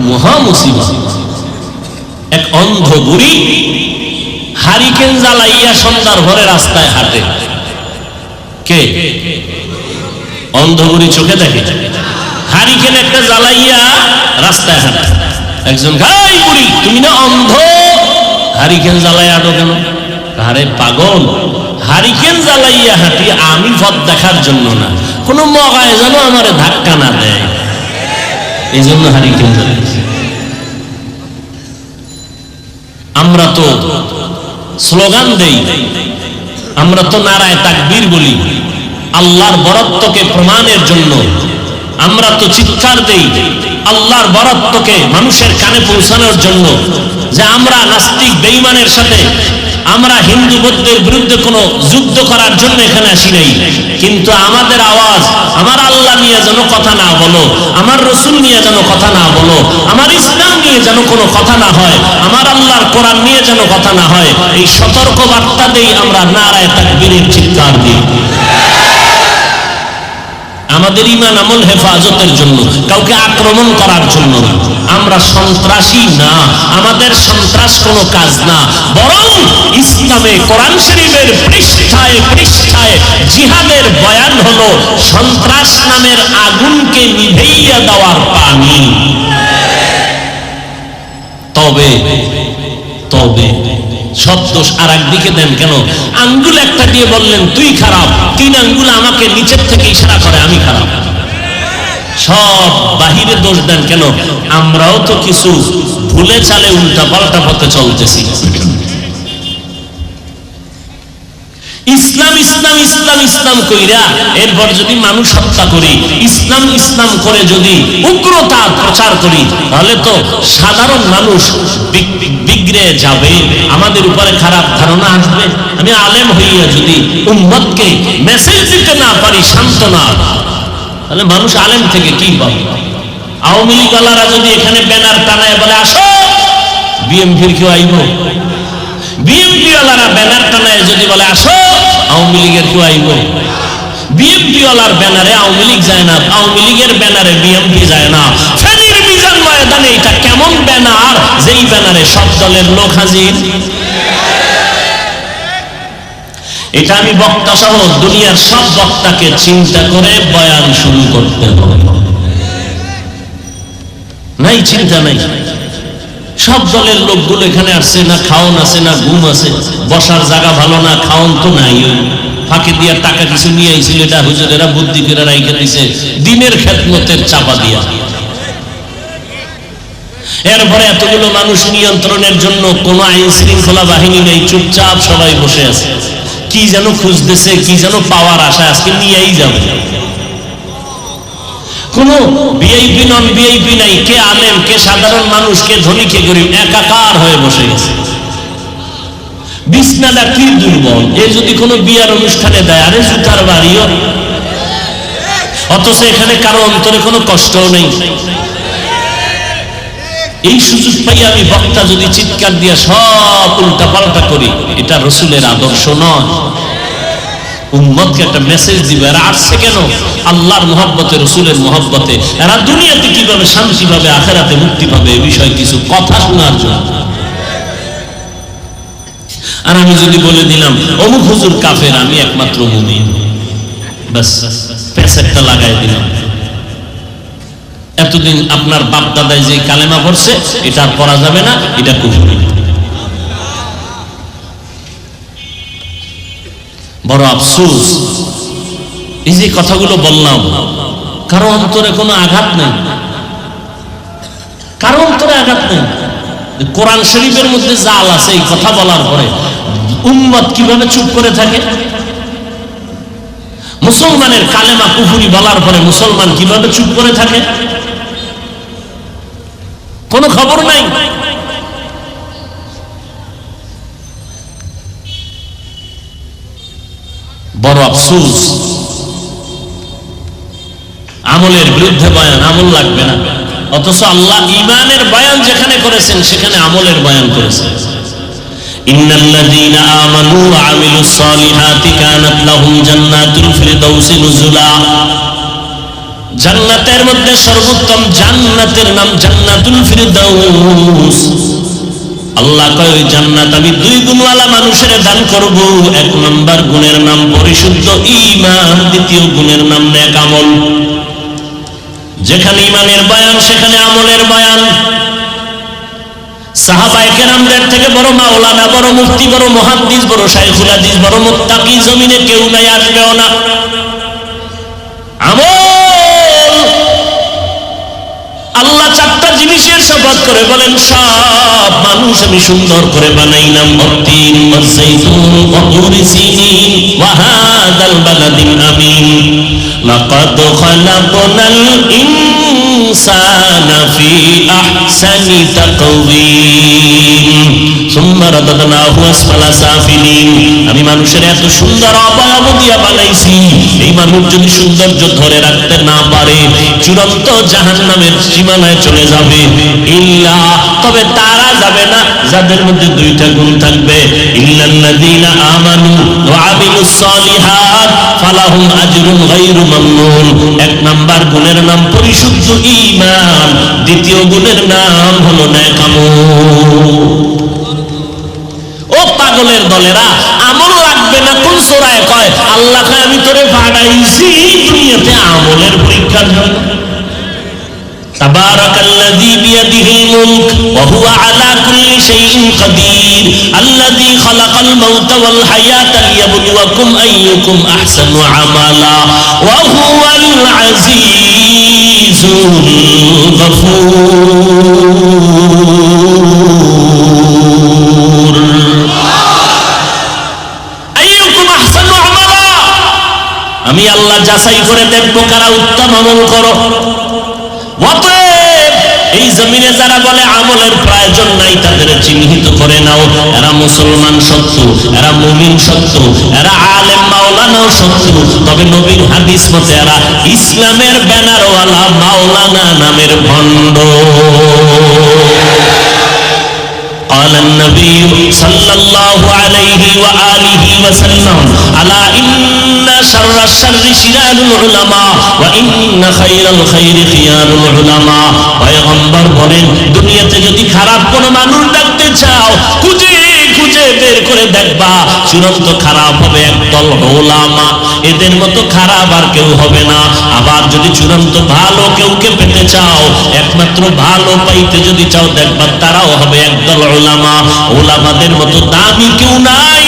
মহা মুসিবত। এক অন্ধ বুড়ি হারিকেন জ্বালাইয়া সন্ধ্যার ভরে রাস্তায় হাঁটে। কে? অন্ধ বুড়ি চোখে দেখে, হারিকেন একটা জ্বালাইয়া রাস্তায় হাঁটে। একজন গাই, বুড়ি তুমি না অন্ধ, হারিকেন জ্বালাইয়া হাঁটো কেন? আরে পাগল, হারিকেন জ্বালাইয়া হাঁটি আমি পথ দেখার জন্য না, কোন মগায় যেন আমার ধাক্কা না দেয়, এই জন্য হারিকেন জ্বালাইছি। আমরা তো স্লোগান দেই, আমরা তো নারায়ে তাকবীর বলি, আল্লাহর বরত্বকে প্রমাণের জন্য। আমরা তো চিৎকার দেই আল্লাহর বরত্বকে মানুষের কানে পৌঁছানোর জন্য, যে আমরা নাস্তিক বেঈমানের সাথে, আমরা হিন্দু বৌদ্ধের বিরুদ্ধে কোনো যুদ্ধ করার জন্য এখানে আসি নাই। কিন্তু আমাদের আওয়াজ আমার আল্লাহ নিয়ে যেন কথা না বলো, আমার রসুল নিয়ে যেন কথা না বলো, আমার ইসলাম নিয়ে যেন কোনো কথা না হয়, আমার আল্লাহর কোরআন নিয়ে যেন কথা না হয়, এই সতর্ক বার্তা দেই আমরা নারায়ে তাকবীরের চিৎকার দিই। আমাদের ঈমান আমল হেফাজতের জন্য, কাউকে আক্রমণ করার জন্য না। আমরা সন্ত্রাসী না, আমাদের সন্ত্রাস কোনো কাজ না, বরং ইসলামে কোরআন শরীফের পৃষ্ঠায় পৃষ্ঠায় জিহাদের বয়ান হলো সন্ত্রাস নামের আগুনকে নিভাইয়া দেওয়ার পানি। তবে তবে সব দোষ আর একদিকে দেন কেন? আঙ্গুল একটা দিয়ে বললেন তুই খারাপ, 3 আঙ্গুল আমাকে নিচের থেকে ইশারা করে আমি খারাপ। সব বাহিরে দোষ দেন কেন? আমরাও তো কিছু ভুলে চালে উল্টা পাল্টা পথে চলতেছি। ইসলাম ইসলাম ইসলাম ইসলাম কইরা এরপর যদি মানুষ হত্যা করি, ইসলাম ইসলাম করে যদি উগ্রতা প্রচার করি, তাহলে তো সাধারণ মানুষ বিগড়ে যাবে, আমাদের উপরে খারাপ ধারণা আসবে। আমি আলেম হইয়া যদি উম্মতকে মেসেজ দিতে না পারি সান্ত্বনা, তাহলে মানুষ আলেম থেকে কি পাবে? আওয়ামী লীগওয়ালারা যদি এখানে ব্যানার টানায় বলে আসো, বিএমপির কেউ আইব? বিএমপি ওয়ালারা ব্যানার টানায় যদি বলে আসো, আওয়ামী লীগের কেউ আইব? বিএমপি ওয়ালার ব্যানারে আওয়ামী লীগ যায় না, আওয়ামী লীগের ব্যানারে বিএমপি যায় না। ফেনীর মিজান ময়দানে এটা কেমন ব্যানার, যেই ব্যানারে সব দলের লোক হাজির? এটা আমি বক্তা সহ দুনিয়ার সব বক্তাকে চিন্তা করে বয়ান শুরু করতে হবে। নাই চিন্তা নাই, সব দলের লোকগুলো এখানে আসছে, না খাওন আছে না ঘুম আছে, বসার জায়গা ভালো না, খাওন তো নাই, ওই ফাঁকে দিয়া টাকা কিছু নিয়ে আইছিল, এটা হুজুরেরা বুদ্ধি করে রাইখে দিছে দিনের খেদমতের চাপা দিয়া। এরপরে এতগুলো মানুষ নিয়ন্ত্রণের জন্য কোনো আইন শৃঙ্খলা বাহিনী নেই, চুপচাপ সবাই বসে আছে, কি যেন খুঁজতেছে, কি যেন পাওয়ার আশা আজকে নিয়েই যাবে। কোনো ভিআইপি নন ভিআইপি নাই, কে আলেম, কে সাধারণ মানুষ, কে ধনী, কে গরিব, একাকার হয়ে বসে গেছে। বিছনাটা কি দুর্বল, এ যদি কোনো বিয়ার অনুষ্ঠানে দেয়, আরে জুতার বাড়িও, অথচ এখানে কারো অন্তরে কোনো কষ্টও নেই। এই সুযোগ পাই আমি বক্তা যদি চিৎকার দিয়া সব উল্টা পাল্টা করি, এটা রসুলের আদর্শ নয়। উম্মতকে একটা মেসেজ দিবে, এরা আসছে কেন? আল্লাহর মহব্বতে, রসুলের মহব্বতে। এরা দুনিয়াতে কিভাবে শান্তি পাবে, আখেরাতে মুক্তি পাবে, এই বিষয়ে কিছু কথা শোনার জন্য। আর আমি যদি বলে দিলাম অমুক হুজুর কাফের, আমি একমাত্র মুমিন, বাস প্যাসেটটা লাগাই দিলাম। এতদিন আপনার বাপ দাদায় যে কালেমা পড়ছে, এটা আর পড়া যাবে না, এটা কুফর। বড় আফসোস, এই যে কথাগুলো বললাম, কারো অন্তরে কোনো আঘাত নেই, কারো অন্তরে আঘাত নেই। কোরআন শরীফের মধ্যে জাল আছে, এই কথা বলার পরে উম্মত কিভাবে চুপ করে থাকে? মুসলমানের কালেমা কুফরি বলার পরে মুসলমান কিভাবে চুপ করে থাকে? কোনো খবর নাই। বড় আফসোস, আমলের বিরুদ্ধে বয়ান, আমল লাগবে না, অথচ আল্লাহ ঈমানের বয়ান যেখানে করেছেন সেখানে আমলের বয়ান করেছেন। ইন্নাল্লাযীনা আমানু ওয়া আমিলুস সালিহাতি কানাত লাহুম জান্নাতুল ফিরদাউসি নুজুলা। জান্নাতের মধ্যে সর্বোত্তম জান্নাতের নাম জান্নাতুল ফিরদাউস। আল্লাহ কয় ওই জান্নাত আমি দুই গুণওয়ালা মানুষের দান করব। এক নম্বর গুণের নাম পরিশুদ্ধ ঈমান, দ্বিতীয় গুণের নাম নেক আমল। যেখানে ঈমানের বয়ান সেখানে আমলের বয়ান। সাহাবায়ে কেরামদের থেকে বড় মাওলানা, বড় মুফতি, বড় মুহাদ্দিস, বড় শাইখুল হাদিস, বড় মুত্তাকি জমিনে কেউ নাই, আসবেও না। আমল, আল্লাহ চারটা জিনিসের শপথ করে বলেন সব মানুষ আমি সুন্দর করে বানাইলাম। ওয়াত্তিন ওয়াজ-যাইতুন ওয়া তুরি সিনিন ওয়া হাযাল বালাদিল আমিন। লাকাদ খালাকনাল ইনসানা ফি আহসানি তাকওয়িম সুম্মা রাদাদনাহু আসফালা সাফিলিন। আমি মানুষের এত সুন্দর অবয়ব দিয়া বানাইছি, এই মানুষ যদি সৌন্দর্য ধরে রাখতে না পারে চূড়ান্ত জাহান্নামের সীমানায় চলে যাবে। ইল্লা, তবে তারা যাবে না যাদের মধ্যে দুইটা গুণ থাকবে। ইল্লাল্লাযীনা আমানু ওয়া আমিলুস সালিহাত ফালাহুম আজরুন গায়রু মামনুন। এক নাম্বার গুণের নাম পরিশুদ্ধ ঈমান, দ্বিতীয় গুণের নাম হলো নেক আমল। ও পাগলের দলেরা, আমল লাগবে না কোন সূরায় কয়? আল্লাহ কয় আমি তোরে পাঠাইছি দুনিয়াতে আমলের পরীক্ষার জন্য। তাবারাকাল্লাযী বিয়াদিহিল মুলক ওয়া হুয়া আলা কুল্লি শাইইন কাদির আল্লাযী খালাকাল মাউতা ওয়াল হায়াতা লিয়াবলুয়াকুম আইয়ুকুম আহসানু আমালা ওয়া হুয়াল আজিজুল গফুর। আইয়ুকুম আহসানু আমালা, আমি আল্লাহ যাচাই করে দেখব কারা উত্তম আমল করো। অতএব এই জমিনে যারা বলে আমলের প্রয়োজন নাই তাদের চিহ্নিত করে নাও। এরা মুসলমান সত্য, এরা মুমিন সত্য, এরা আলেম মাওলানাও সত্য, তবে নবীর হাদিস মতে এরা ইসলামের ব্যানারওয়ালা মাওলানা নামের ভণ্ড। قال النبي صلى الله عليه وآله وسلم ألا إن شر الشر شرار العلماء وإن خير الخير خيار العلماء। পয়গম্বর বলেন দুনিয়াতে যদি খারাপ কোনো মানুষ দেখতে চাও খুঁজে খুঁজে বের করে দেখবা চূড়ান্ত খারাপ হবে একদল উলামা, এদের মতো খারাপ আর কেউ হবে না। আবার যদি চূড়ান্ত ভালো কেউকে পেতে চাও, একমাত্র ভালো পাইতে যদি চাও দেখবা তারাও হবে একদল উলামা। উলামাদের মতো দামি কেউ নাই।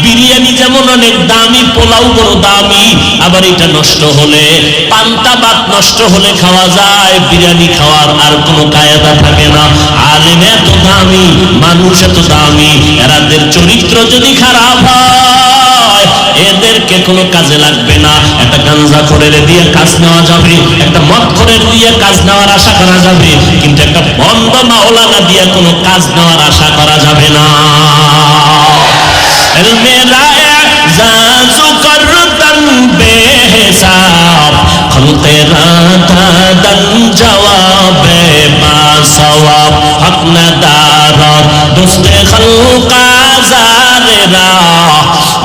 বিরিয়ানি যেমন অনেক দামি, পোলাও বড় দামি, আবার এটা নষ্ট হলে, পান্তা ভাত নষ্ট হলে খাওয়া যায়, বিরিয়ানি খাওয়ার আর কোনো কায়দা থাকে না। আলেম এত দামি, মানুষ এত দামি, এরাদের চরিত্র যদি খারাপ হয় এদেরকে কোনো কাজে লাগবে না। একটা গাঞ্জাখোরের দিয়ে কাজ নেওয়া যাবে, একটা মদখোরের দিয়ে কাজ নেওয়ার আশা করা যাবে, কিন্তু একটা বন্ধ মাওলানা দিয়ে কোনো কাজ নেওয়ার আশা করা যাবে না। মেরা জাজু করতন বেহিসাব খলকে রাতাদন জওয়াবে বাসওয়াব হক নদার দুস্তে খলকা জারেরা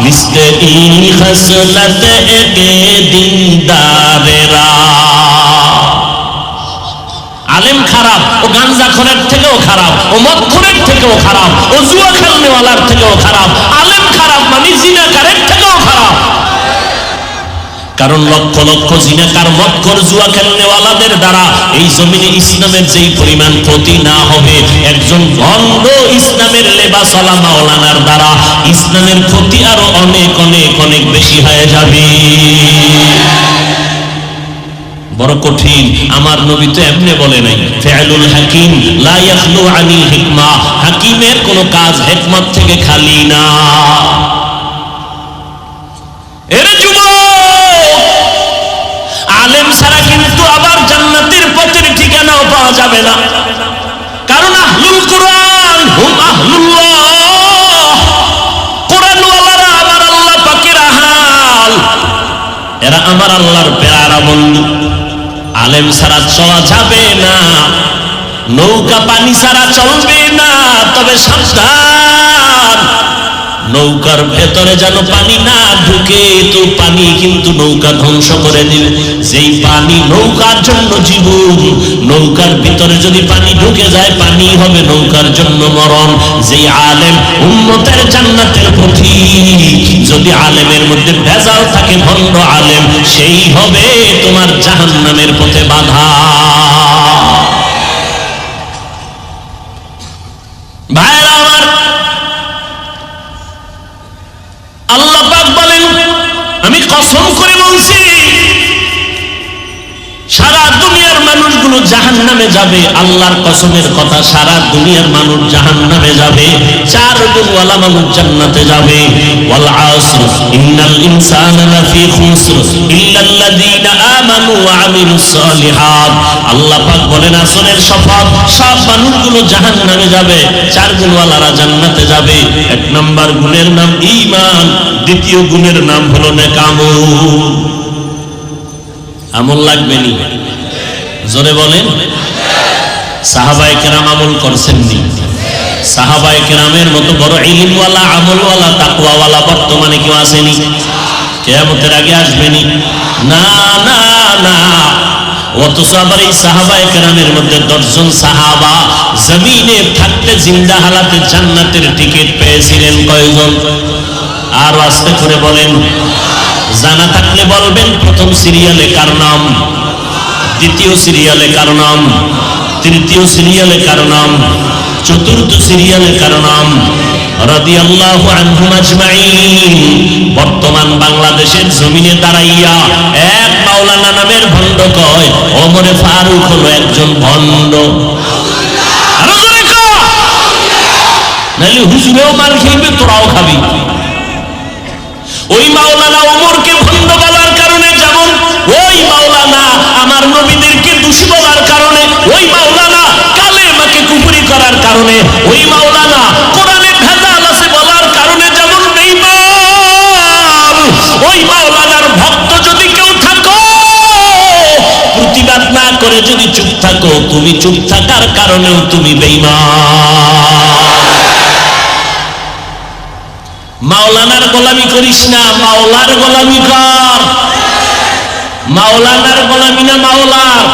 মিসকে ই খসলত একে দিনদারেরা। আলেম খারাপ, ও গাঞ্জাখোরের থেকেও খারাপ, ও মদখোরের থেকেও খারাপ, ও জুয়া খেলনেওয়ালার থেকেও খারাপ। আলেম খারাপ মানে জিনাকারের থেকেও খারাপ। কারণ লক্ষ লক্ষ জিনাকার, মদখোর, জুয়া খেলনেওয়ালাদের দ্বারা এই জমিনে ইসলামের যেই পরিমাণ ক্ষতি না হবে, একজন ভণ্ড ইসলামের লেবাসওয়ালা মাওলানার দ্বারা ইসলামের ক্ষতি আরো অনেক অনেক অনেক বেশি হয়ে যাবে। বড় কঠিন। আমার নবী তো এমনি বলে নাই, ফিআলুল হাকিম লা ইয়াখলু আনিল হিকমা, হাকিমের কোনো কাজ হিকমত থেকে খালি না। এর যুবক, আলেম ছাড়া কিন্তু আবার জান্নাতের পথের ঠিকানাও পাওয়া যাবে না। কারণ আহলুল কুরআন হুম আহলুল্লাহ, কুরআনওয়ালারা আমার আল্লাহ পাকের আহাল, এরা আমার আল্লাহর প্যারা বন্ধু। আলেম ছাড়া চলা যাবে না, নৌকা পানি ছাড়া চলবে না। তবে সাবধান, নৌকার ভেতরে যেন পানি না ঢুকে, তো পানি কিন্তু নৌকা ধ্বংস করে দিবে। যেই পানি নৌকার জন্য জীবন, নৌকার ভিতরে যদি পানি ঢুকে যায়, পানি হবে নৌকার জন্য মরণ। যেই আলেম উম্মতের জান্নাতের পথিক, যদি আলেমের মধ্যে ভেজাল থাকে, ভণ্ড আলেম, সেই হবে তোমার জাহান্নামের পথে বাধা। ভাইরা আমার, আল্লাহ পাক বলেন, আমি কসম করে বলছি, সারা দুনিয়ার মানুষগুলো জাহান্নামে যাবে। আল্লাহর কসমের কথা, সারা দুনিয়ার মানুষ জাহান্নামে যাবে, 4 গুণওয়ালা মানুষ জান্নাতে যাবে। ওয়াল আসর ইন্নাল ইনসানা লাফি খুসর ইল্লাল্লাযীনা আমানু ওয়া আমিলুস সালিহাত। আল্লাহ পাক বলেন, আসরের শপথ, সব মানুষগুলো জাহান্নামে যাবে, 4 গুণওয়ালারা জান্নাতে যাবে। 1 নম্বর গুণের নাম ঈমান, দ্বিতীয় গুণের নাম হলো নেকামল। আমল লাগবে নি? জোরে বলেন। সাহাবায়ে কেরাম আমল করছেন নি? সাহাবায়ে কেরামের মতো বড় ইলমওয়ালা, আমলওয়ালা, তাকওয়াওয়ালা বর্তমানে কেউ আসেনি? কিয়ামতের আগে আসবেনি? না না না। অথচ আবার এই সাহাবায়ে কেরামের মধ্যে 10 জন সাহাবা জমিনে থাকতে জিন্দা হালাতে জান্নাতের টিকিট পেয়েছিলেন। কয়জন? আর আস্তে করে বলেন, জানা থাকলে বলবেন। প্রথম সিরিয়ালে কার নাম? দ্বিতীয় সিরিয়ালে কার নাম? তৃতীয় সিরিয়ালে কার নাম? চতুর্থ সিরিয়ালে কার নাম? রাদিয়াল্লাহু আনহুম আজমাইন। বর্তমান বাংলাদেশের জমিনে দাঁড়াইয়া এক মাওলানা নামের ভণ্ড কয়, ওমরে ফারুক হলো একজন ভণ্ড। আরো জোরে কও, নাইলে হুজুরেও মার খাইবে, তোরাও খাবি। ওই মাওলানা ওমরকে ভণ্ড বলার কারণে, যেমন ওই মাওলানা আমার নবীদেরকে দোষী বলার কারণে, ওই মাওলানা কালেমাকে কুফরি করার কারণে, ওই মাওলানা কোরআনে ভেজাল আছে বলার কারণে যেমন বেঈমান। ওই মাওলানার ভক্ত যদি কেউ থাকো, প্রতিবাদ না করে যদি চুপ থাকো, তুমি চুপ থাকার কারণেও তুমি বেঈমান। মাওলানার গোলামি করিস না, মাওলার গোলামি কর। মাওলানার গোলামি না মাওলার।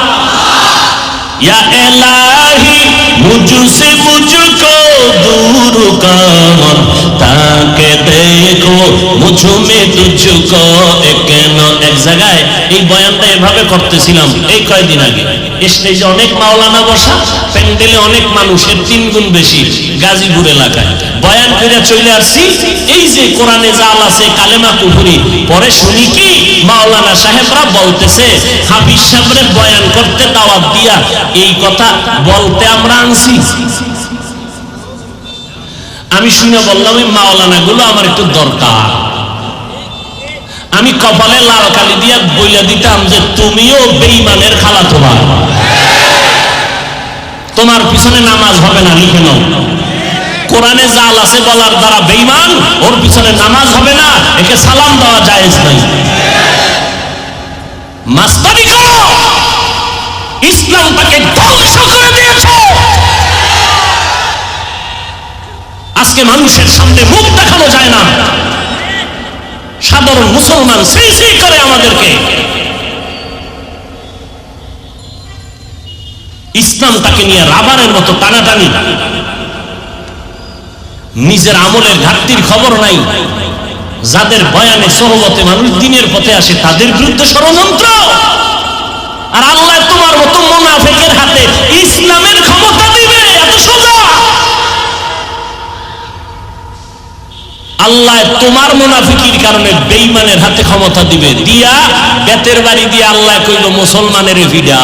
या इलाही मुझसे मुझको दूर कर ताके देखो मुझ में तुझको एक জায়গায় এই বয়ানটা এভাবে করতেছিলাম এই কয়েকদিন আগে। স্টেজে অনেক মাওলানা বসা, প্যান্ডেলে অনেক মানুষের 3 গুণ বেশি, গাজীপুর এলাকায় বয়ান করে চলে আসছি। এই যে কোরআনে জাল আছে কালেমা কুফরি, পরে শুনি কি মাওলানা সাহেবরা বলতেছে হাফিজ সাহেবরে বয়ান করতে দাওয়াত দিয়া এই কথা বলতে আমরা আনছি। আমি শুনে বললাম এই মাওলানা গুলো আমার একটু দরকার। আমি কপালে লাল কালি দিয়া বইলা দিতাম যে তুমিও বেঈমানের খালাতো ভাই, তোমার পিছনে নামাজ হবে না, লিখে নাও। কোরআনে জাল আছে বলার দ্বারা বেঈমান, ওর পিছনে নামাজ হবে না, একে সালাম দেওয়া জায়েজ নাই। মাস্তানি করো, ইসলামটাকে ধ্বংস করে দিয়েছে। আজকে মানুষের সামনে মুখ দেখানো যায় না, সাধারণ মুসলমান সেই করে আমাদেরকে। ইসলামটাকে নিয়ে রাবারের মতো টানাটানি, নিজের আমলের ঘাটতির খবর নাই। যাদের বয়ানে সহবতে মানুষ দিনের পথে আসে তাদের বিরুদ্ধে ষড়যন্ত্র। আর আল্লাহ তোমার মতো মুনাফিকের হাতে ইসলামের ক্ষমতা দিবে, এত সোজা। আল্লাহ তোমার মুনাফিকির কারণে বেঈমানের হাতে ক্ষমতা দিবে, দিয়া বেতের বাড়ি দিয়ে আল্লাহ কইল মুসলমানের ভিডা।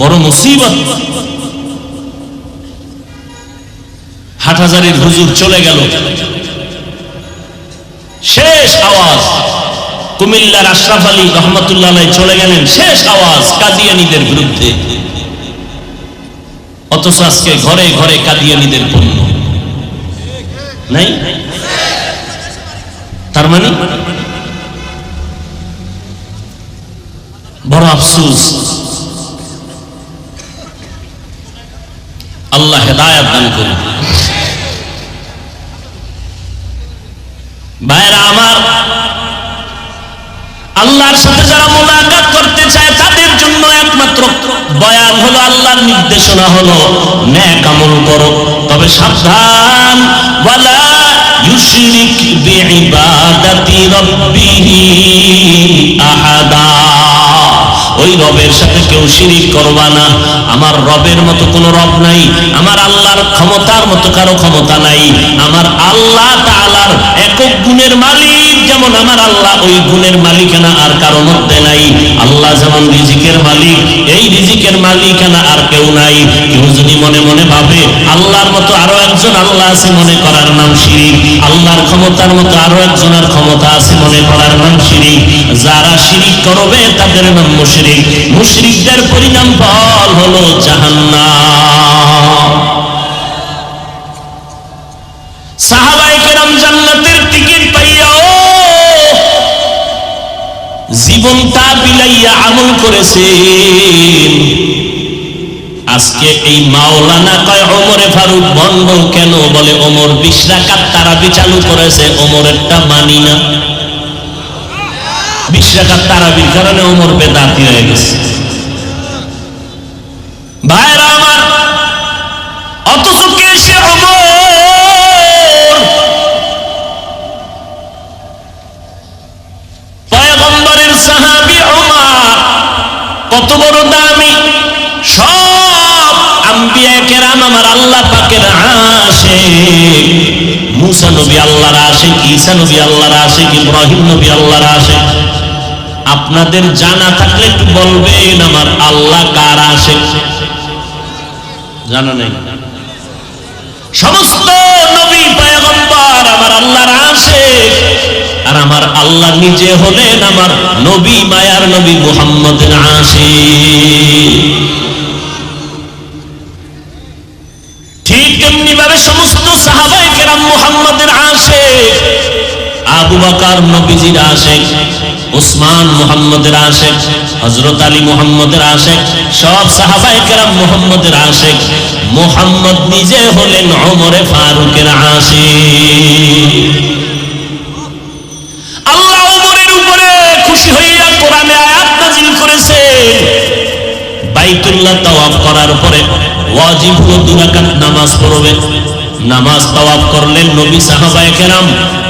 বড় মুসিবত। হাটহাজারীর হুজুর চলে গেল, শেষ আওয়াজ। কুমিল্লার আশরাফ আলী রহমতুল্লাহ আলাইহি চলে গেলেন, শেষ আওয়াজ কাদিয়ানীদের বিরুদ্ধে। অথচ আজকে ঘরে ঘরে কাদিয়ানীদের পণ্য নাই। তার মানে বড় আফসোস। আল্লাহ হেদায়েত দান করুন। ভাইরা আমার, আল্লাহর সাথে যারা মুলাকাত করতে চায় তাদের জন্য একমাত্র বয়ান হলো, আল্লাহর নির্দেশনা হলো নেক আমল করো, তবে সাবধান, ওয়ালা ইউশরিক বিইবাদাতি রাব্বিহি আহাদা। ওই রবের সাথে কেউ শিরিক করবা না। আমার রবের মতো কোনো রব নাই, আমার আল্লাহর ক্ষমতার মতো কারো ক্ষমতা নাই। আমার আল্লাহ তাআলার একক গুণের মালিক, যেমন আমার আল্লাহ ওই গুণের মালিকানা আর কারো মধ্যে নাই। আল্লাহ যেমন রিজিকের মালিক, এই রিজিকের মালিকানা আর কেউ নাই। কেউ যদি মনে মনে ভাবে আল্লাহর মতো আরো একজন আল্লাহ আছে, মনে করার নাম শিরিক। আল্লাহর ক্ষমতার মতো আরো একজনের ক্ষমতা আছে, মনে করার নাম শিরিক। যারা শিরিক করবে তাদের নাম মুশরিক। মুশরিকদের পরিণাম ফল হলো জাহান্নাম। সাহাবায়ে কেরাম জান্নাতের টিকিট পাইয়াও জীবনটা বিলাইয়া আমল করেছেন। আজকে এই মাওলানা কয় ওমরে ফারুক বন্ধ কেন? বলে ওমর 20 রাকাত তারাবি চালু করেছে, ওমরেরটা মানি না। 20 রাকাত তারাবির কারণে ওমর বেদাতি হয়ে গেছে। ভাইরা আমার, অথচ কে সে ওমর? পয়গম্বরের সাহাবী ওমর, কত বড় দামি। সব আম্বিয়া কেরাম আমার আল্লাহ পাকের আশিক। মুসা নবী আল্লাহর আশিক, ঈসা নবী আল্লাহর আশিক, ইব্রাহিম নবী আল্লাহর আশিক। আপনাদের জানা থাকলে একটু বলবেন আমার আল্লাহ কার আশিক? জানা নেই? সমস্ত নবী পয়গম্বর আমার আল্লাহর আশিক। আর আমার আল্লাহ নিজে হলেন আমার নবী, মায়ার নবী মুহাম্মদের আশিক। ঠিক তেমনি ভাবে সমস্ত সাহাবায়ে কেরাম মুহাম্মদের আশিক। আবু বকর নবীজির আশিক, উসমান মুহাম্মদের আশিক, হযরত আলী মুহাম্মদের আশিক, সব সাহাবায়ে কেরাম মুহাম্মদের আশিক। মুহাম্মদ নিজে হলেন ওমরে ফারুকের আশিক। আল্লাহ ওমরের উপরে খুশি হইয়া কোরআনে আয়াত নাযিল করেছেন। বাইতুল্লাহ তাওয়াফ করার পরে ওয়াজিব হলো 2 রাকাত নামাজ পড়বে। নামাজ তাওয়াফ করলেন নবী, সাহাবায়ে কেরাম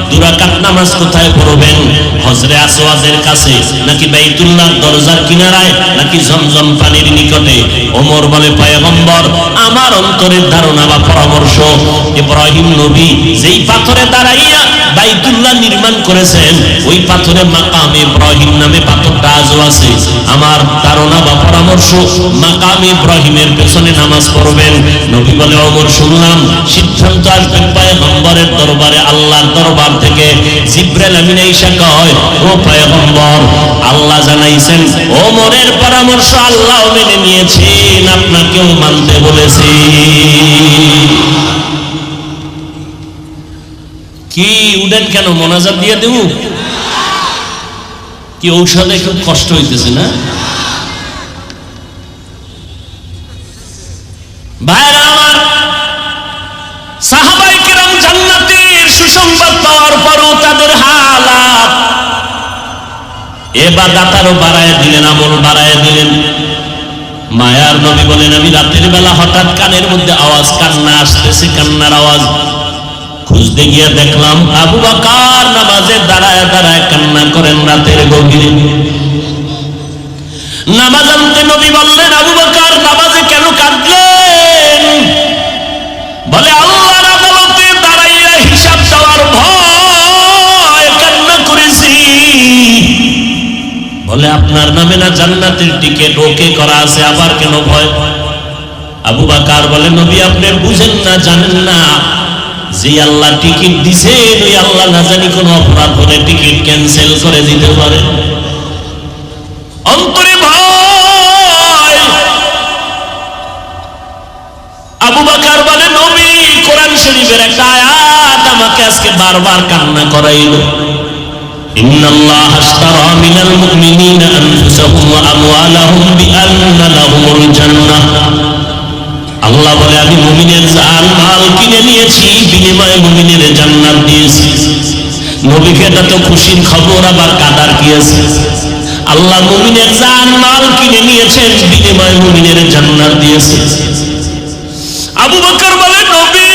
2 রাকাত নামাজ কোথায় পড়বেন? হজরে আসওয়াদের কাছে, নাকি বাইতুল্লাহর দরজার কিনারায়, নাকি জমজম পানির নিকটে? ওমর বলে, পয়গম্বর আমার অন্তরের ধারণা বা পরামর্শ, ইব্রাহিম নবী যেই পাথরে দাঁড়াইয়া বাইতুল্লাহ নির্মাণ করেছেন, ওই পাথরে মাকাম ইব্রাহিম নামে পাথরটা আজও আছে। আমার ধারণা বা পরামর্শ, মাকাম ইব্রাহিমের পেছনে নামাজ পড়বেন। নবী বলে, ওমর শুনলাম সিদ্ধান্ত আসবে পয়গম্বরের দরবারে, আল্লাহর দরবার থেকে। জিবরাইল আমিন আয়েশা কয়, ও পয়গম্বর, আল্লাহ জানাইছেন ওমরের পরামর্শ আল্লাহ মেনে নিয়েছেন, আপনাকেও মানতে বলেছে। কি উঠেন কেন? মোনাজাত দিয়ে দেব কি? ঔষধে খুব কষ্ট হইতেছে না ভাইরা আমার? সাহাবায়ে কেরাম জান্নাতের সুসংবাদ পাওয়ার পরও তাদের হালাত, ইবাদত আরো বাড়ায় দিলেন, আমল বাড়ায় দিলেন। মায়ার নবী বলেন, আমি রাতের বেলা হঠাৎ কানের মধ্যে আওয়াজ, কান্না আসতেছে, কান্নার আওয়াজ। খুঁজতে গিয়ে দেখলাম আবু বকর নামাজে দাঁড়ায় দাঁড়ায় কান্না করেন রাতের গভীরে। নামাজ আনতে নবী বললেন, আবু বকর নামাজে কেন কাঁদলেন? বলে, আল্লাহর আদালতে দাঁড়াইয়া হিসাব দেওয়ার ভয় কান্না করেছি। বলে, আপনার নামে না জান্নাতের টিকিট ওকে করা আছে, আবার কেন ভয়? আবু বকর বলে, নবী আপনি বুঝেন না, জানেন না, যে আল্লাহ টিকিট দিছেন ওই আল্লাহ না জানি কোন অপরাধ হলে টিকিট ক্যান্সেল করে দিতে পারে। অন্তরে ভয়। আবু বকর বলে, নবী কোরআন শরীফের একটা আয়াত আমাকে আজকে বারবার কান্না করাইল। ইন্নাল্লাহ আশতারা মিনাল মুমিনিনা আনফুসাহুম ওয়া আমওয়ালাহুম বিআন্না লাহুমুল জান্নাহ। আল্লাহ বলে, আমি মুমিনের জান মাল কিনে নিয়েছি, বিনিময়ে মুমিনের জান্নাত দিয়েছি। নবীকে এটা তো খুশির খবর, আবার কাদার কি আছে? আল্লাহ মুমিনের জান মাল কিনে নিয়েছেন, বিনিময়ে মুমিনের জান্নাত দিয়েছে। আবু বকর বলে, নবী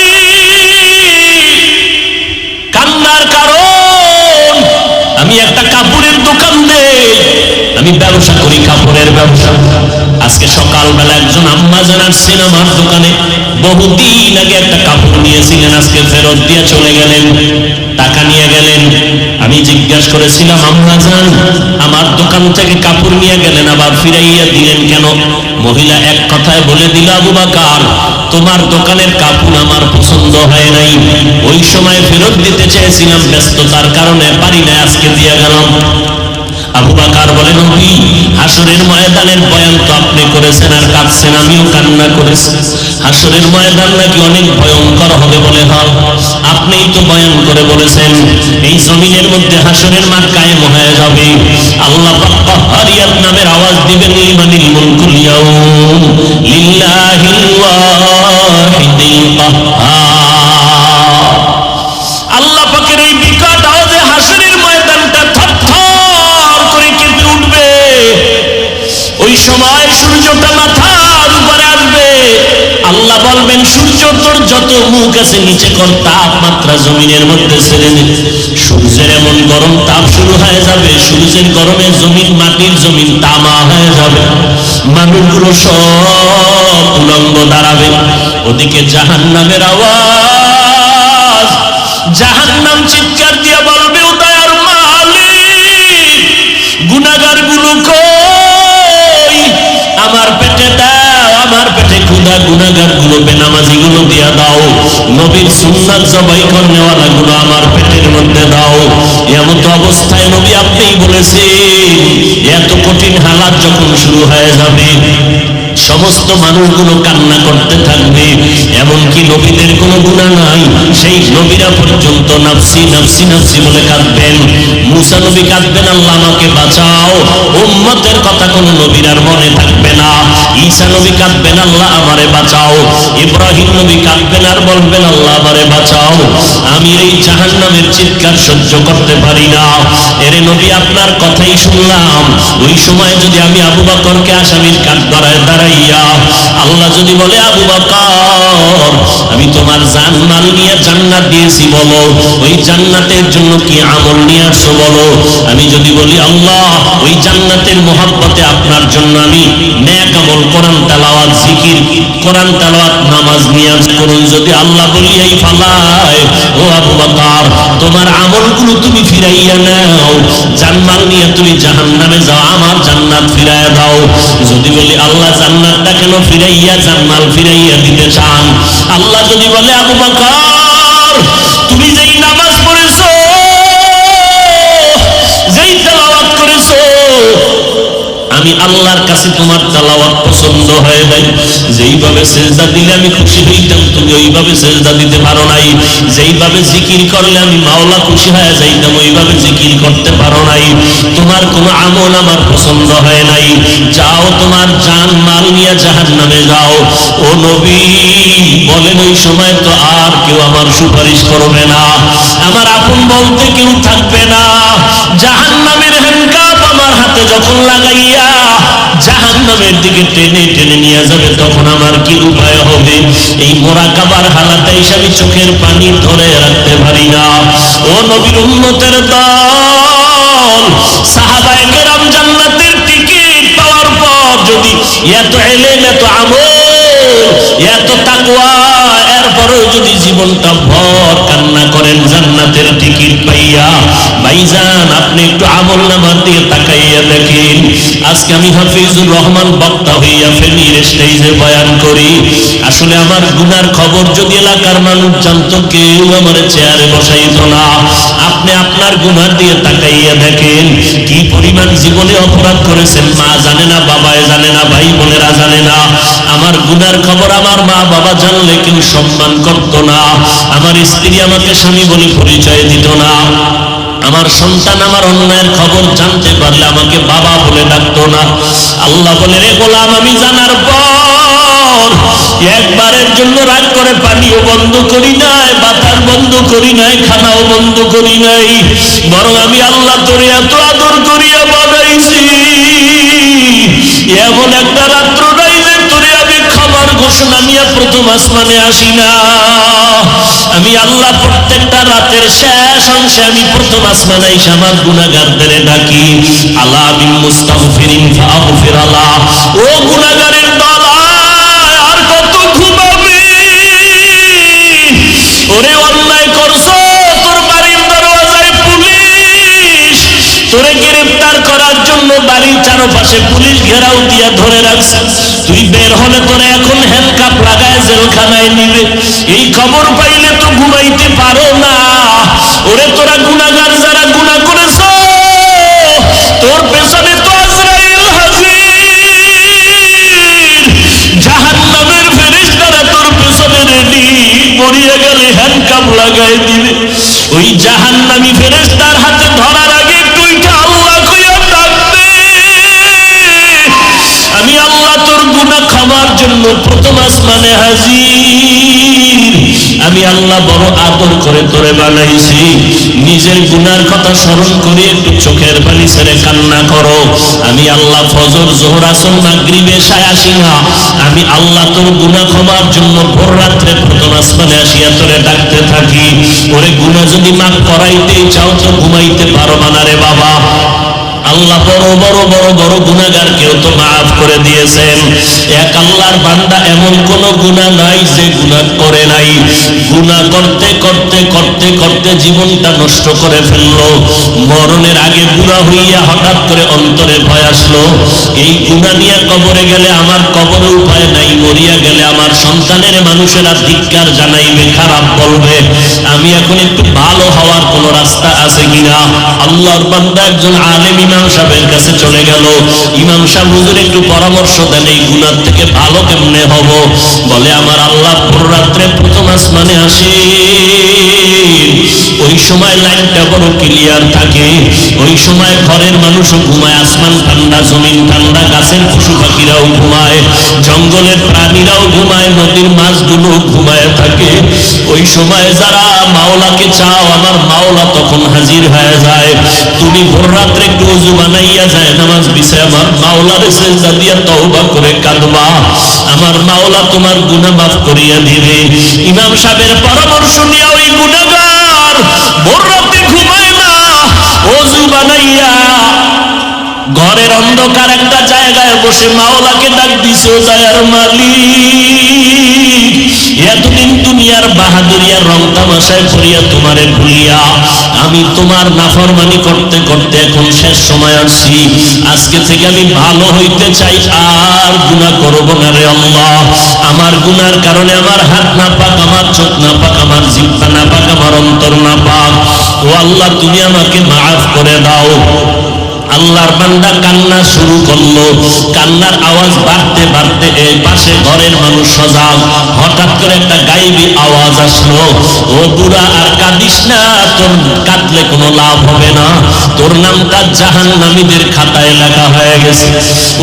কান্নার কারণ, আমি একটা কাপড়ের দোকান দেই, আমি ব্যবসা করি, কাপড়ের ব্যবসা। আজকে সকালবেলা একজন আম্মা জানার সিনেমার দোকানে বহুদিন আগে একটা কাপড় নিয়েছিলেন, আজকে ফেরত দিয়ে চলে গেলেন, টাকা নিয়ে গেলেন। আমি জিজ্ঞাসা করেছিলাম, আম্মা জান আমার দোকান থেকে কাপড় নিয়ে গেলেন, আবার ফিরাইয়া দিলেন কেন? মহিলা এক কথায় বলে দিল, আবু বকর তোমার দোকানের কাপড় আমার পছন্দ হয় নাই, ওই সময় ফেরত দিতে চেয়েছিলাম, ব্যস্ততার কারণে পারি না, আজকে দিয়ে গেলাম। আবু বকর বলেন, নবী হাসরের ময়দানের বয়ান তো আপনি করেছেন আর কাঁদছেন, আমিও কান্না করেছি। হাসরের ময়দান নাকি অনেক ভয়ঙ্কর হবে বলে, হ্যাঁ আপনিই তো বয়ান করে বলেছেন এই জমিনের মধ্যে হাসরের মাঠ কায়েম হয়ে যাবে। আল্লাহ পাক কাহ্হারিয়াত নামের আওয়াজ দিবেন, লিমানিল মুলকুল ইয়াউম লিল্লাহিল ওয়াহিদিল কাহ্হার। আল্লাহ পাকের এই বিকট আওয়াজে হাসরের ময়দানটা থরথর করে কেঁপে উঠবে। ওই সময় সূর্যটা মাথার উপরে আসবে। আল্লাহ বলবেন, সূর্য তোর যত মুখ আছে নিচে কর, তাপমাত্রা জমিনের মধ্যে ছেড়ে দে। সূর্যের এমন গরম তাপ শুরু হয়ে যাবে, সূর্যের গরমে জমিন, মাটির জমিন তামা হয়ে যাবে, মানুষগুলো সব উলঙ্গ দাঁড়াবে। ওদিকে জাহান্নামের আওয়াজ, জাহান্নাম চিৎকার দিয়ে বলবে, ও দয়ার মালিক গুনাহগার গুলো কই? আমার পেটে দাও, আমার পেটে ক্ষুধা, গুনাহগার গুলো বেনামাজি গুলো দিয়া দাও, নবীর সুন্নাত জবাই করনেওয়ালা গুলো আমার পেটের মধ্যে দাও। এমন অবস্থায় নবী আপনিই বলেছেন, এত কঠিন হালাত যখন শুরু হয়ে যাবে, সমস্ত মানুষগুলো কান্না করতে থাকবে, এমনকি নবীদের কোনো গুনাহ নাই, সেই নবীরা পর্যন্ত নাফসি নাফসি নাফসি বলে কাঁদবেন। মুসা নবী কাঁদবেন, আল্লাহ আমাকে বাঁচাও, উম্মতের কথা কোনো নবীর আর মনে থাকবে না। ঈসা নবী কাঁদবেন, আল্লাহ আমারে বাঁচাও। ইব্রাহিম নবী কাঁদবেন আর বলবেন, আল্লাহ আমারে বাঁচাও, আমি এই জাহান্নামের চিৎকার সহ্য করতে পারি না। এরে নবী আপনার কথাই শুনলাম, ওই সময় যদি আমি আবু বকরকে আসামির কাঠগড়ায় দাঁড়াইয়া আল্লাহ যদি বলে, আবু বকর আমি তোমার জান মাল নিয়ে জান্নাত দিয়েছি, বলো ওই জান্নাতের জন্য কি আমল নিয়ে আসছো বলো। আমি যদি বলি, আল্লাহ ওই জান্নাতের মহব্বতে আপনার জন্য আমি নেক আমল, কোরআন তেলাওয়াত, জিকির, কোরআন তেলাওয়াত, নামাজ, নিয়াজ করুন, যদি আল্লাহ বলি এই ফালায়, ও আবু বকর তোমার আমলগুলো তুমি ফিরাইয়া নাও, জান্নাত নিয়ে তুমি জাহান্নামে যাও, আমার জান্নাত ফিরাইয়া দাও। যদি বলি আল্লাহ জান্নাতটা কেন ফিরাইয়া জান্নাত ফিরাইয়া দিতে চান? আল্লাহ যদি বলে আবু বকর তুমি যেই নামাজ পড়েছো, যেই তেলাওয়াত করেছো, আমি আল্লাহর কাছে তোমার তেলাওয়াত পছন্দ হয় নাই। যেইভাবে সেজদা দিলে আমি খুশি হইতাম তুমি ওইভাবে সেজদা দিতে পারো নাই। যেইভাবে জিকির করলে আমি মাওলা খুশি হয়ে যাইতাম ওইভাবে জিকির করতে পারো নাই। তোমার কোনো আমল আমার পছন্দ হয় নাই। যাও তোমার জান মাল নিয়ে জাহান্নামে যাও। ও নবী বলেন ওই সময় তো আর কেউ আমার সুপারিশ করবে না, আমার আপন বলতে কেউ থাকবে না। জাহান্নামের হ্যান্ডকাপ আমার হাতে যখন লাগাইয়া জাহান্নামের দিকে টেনে টেনে নিয়ে যাবে তখন আমার কি উপায় হবে? এই মুরাকাবার হালাতে এসে আমি চোখের পানি ধরে রাখতে পারি না। ও নবীর উম্মতের দল, সাহাবায়ে কেরাম জান্নাতের টিকিট পাওয়ার পর যদি এত ইলম, এত আমল, এত তাকওয়া, এরপরেও যদি জীবনটা ভর কান্না করেন জান্নাতের টিকিট পাইয়া, ভাইজান আপনি একটু আমলনামার দিকে তাকাইয়া দেখেন। আজকে আমি হাফিজুর রহমান বক্তা হইয়া ফেনীর স্টেজে বয়ান করি। আসলে আমার গুনার খবর যদি এলাকার মানুষ জানতো কেউ আমার চেয়ারে বসাইতো না। আপনি আপনার গুনার দিয়ে তাকাইয়া দেখেন কি পরিমাণ জীবনে অপরাধ করেছেন। মা জানে না, বাবায় জানে না, ভাই বোনেরা জানে না। আমার গুনার খবর আমার মা বাবা জানলে কেউ সম্মান করতো না। আমার স্ত্রী আমাকে স্বামী বলে পরিচয় দিত না। আমার সন্তান আমার অন্যায়ের খবর জানতে পারলে আমাকে বাবা বলে ডাকতো না। আল্লাহ বলে রে গোলাম আমি জানার পর একবারের জন্য রাগ করে পানিও বন্ধ করি নাই, বাতাস বন্ধ করি নাই, খানাও বন্ধ করি নাই, বরং আমি আল্লাহ তোরে এত আদর করিয়া বানাইছি এমন একটা রাত্র নাই যে তোরে আমি খাবার ঘোষণা নিয়ে প্রথম আসমানে আসি না। আমি আল্লাহ প্রত্যেকটা রাতের শেষ অংশে আমি প্রথম আসমানে এসে আমার গুনাহগারদের ডাকি, আলা বিল মুস্তাগফিরিন ফাগফির আলা। ও গুনাহগারের দল আর কত ঘুমাবি? ওরে অন্যায় করছো, তোর বাড়ির দরওয়াজায় পুলিশ তোরে গ্রেফতার করার জন্য বাড়ির চারপাশে পুলিশ ঘেরাও দিয়া ধরে রাখছে। তুই বের হলে তোরে এখন হ্যান্ডকাপ লাগায় জেলখানায় নিবে। এই খবর পাইলে তো ঘুমাইতে পারো না। ওরে তোরা গুনাহগার যারা গুনাহ করেছো তোর পেছনে তো আজরাইল হাজির, জাহান্নামের ফেরেশতারা তোর পেছনে রেডি, মরিয়া গেলে হ্যান্ডকাপ লাগায় দিবে। ওই জাহান্নামী ফেরেশতার হাতে ধরার আগে তুইটা আল্লাহ কইয়া ডাকবে, আমি আল্লাহ তোর গুনাহ ক্ষমার জন্য প্রথম আসমানে হাজির। আমি আল্লাহ বড় আদর করে তোরে বানাইছি। নিজের গুনার কথা স্মরণ করে একটু চোখের পানি ছেড়ে কান্না করো। আমি আল্লাহ ফজর, যোহর, আসর, মাগরিব, এশা আসি না। আমি আল্লাহ তোর গুনাহ ক্ষমার জন্য ভোর রাত্রে প্রথম আসমানে আসিয়া তোরে ডাকতে থাকি। ওরে গুনাহ যদি মাফ করাইতে চাও তো ঘুমাইতে পারবা না রে বাবা। আল্লাহ বড় বড় বড় বড় গুনাহগারকেও তো মাফ করে দিয়েছেন। এক আল্লাহর বান্দা এমন কোন গুনাহ নাই যে গুনাহ করে নাই। গুনাহ করতে করতে করতে করতে জীবনটা নষ্ট করে ফেললো। মরণের আগে বুড়া হইয়া হঠাৎ করে অন্তরে ভয় আসলো, এই গুনাহ নিয়ে কবরে গেলে আমার কবরে উপায় নাই, মরিয়া গেলে আমার সন্তানের মানুষেরা ধিক্কার জানাইবে, খারাপ বলবে। আমি এখন একটু ভালো হওয়ার কোন রাস্তা আছে কিনা? আল্লাহর বান্দা একজন আলেম ইমাম সাহেবের কাছে চলে গেল। ইমাম সাহেব হুজুর একটু পরামর্শ দেন, এই গুনাহ থেকে ভালো কেমনে হব? বলে আমার আল্লাহ ভোর রাত্রে প্রথম আসমানে আসে, ওই সময় লাইনটা বড় ক্লিয়ার থাকে, ওই সময় ঘরের মানুষও ঘুমায়, আসমান ঠান্ডা, জমিন ঠান্ডা, গাছের পশু পাখিরাও ঘুমায়, জঙ্গলের প্রাণীরাও ঘুমায়, নদীর মাছগুলো ঘুমায় থাকে। ওই সময় যারা মাওলাকে চাও আমার মাওলা তখন হাজির হয়ে যায়। তুমি ভোর রাত্রে একটু ওযু বানাইয়া যায় নামাজ বিছায় আমার মাওলার সেজদা দিয়া তওবা করে কাঁদবা, আমার মাওলা তোমার গুনাহ মাফ করিয়া দিবে। ইমাম সাহেবের পরামর্শ নিয়ে ওই গুনাহগার ভোর রাতে ঘুমায় না, ওযু বানাইয়া ঘরের অন্ধকার একটা জায়গায় বসে মাওলাকে ডাক দিছে, ও দয়ার মালিক এতদিন দুনিয়ার বাহাদুরিয়ার রং তামাশায় করিয়া তোমারে ভুলিয়া আমি তোমার নাফরমানি করতে করতে এখন শেষ সময় আসছি। আজকে থেকে আমি ভালো হইতে চাই, আর গুনাহ করব না রে আল্লাহ। আমার গুনার কারণে আমার হাত না পাক, আমার চোখ না পাক, আমার জিহ্বা না পাক, আমার অন্তর না পাক। ও আল্লাহ, তুমি আমাকে মাফ করে দাও। আল্লাহর বান্দা কান্না শুরু করলো। কান্নার আওয়াজ বাড়তে বাড়তে এই পাশে ঘরের মানুষ সজাগ। হঠাৎ করে একটা গায়েবী আওয়াজ আসলো, ও বুড়া আর কাঁদিস না, তোর কাঁদলে কোনো লাভ হবে না, তোর নামটা জাহান্নামীদের খাতায় লেখা হয়ে গেছে।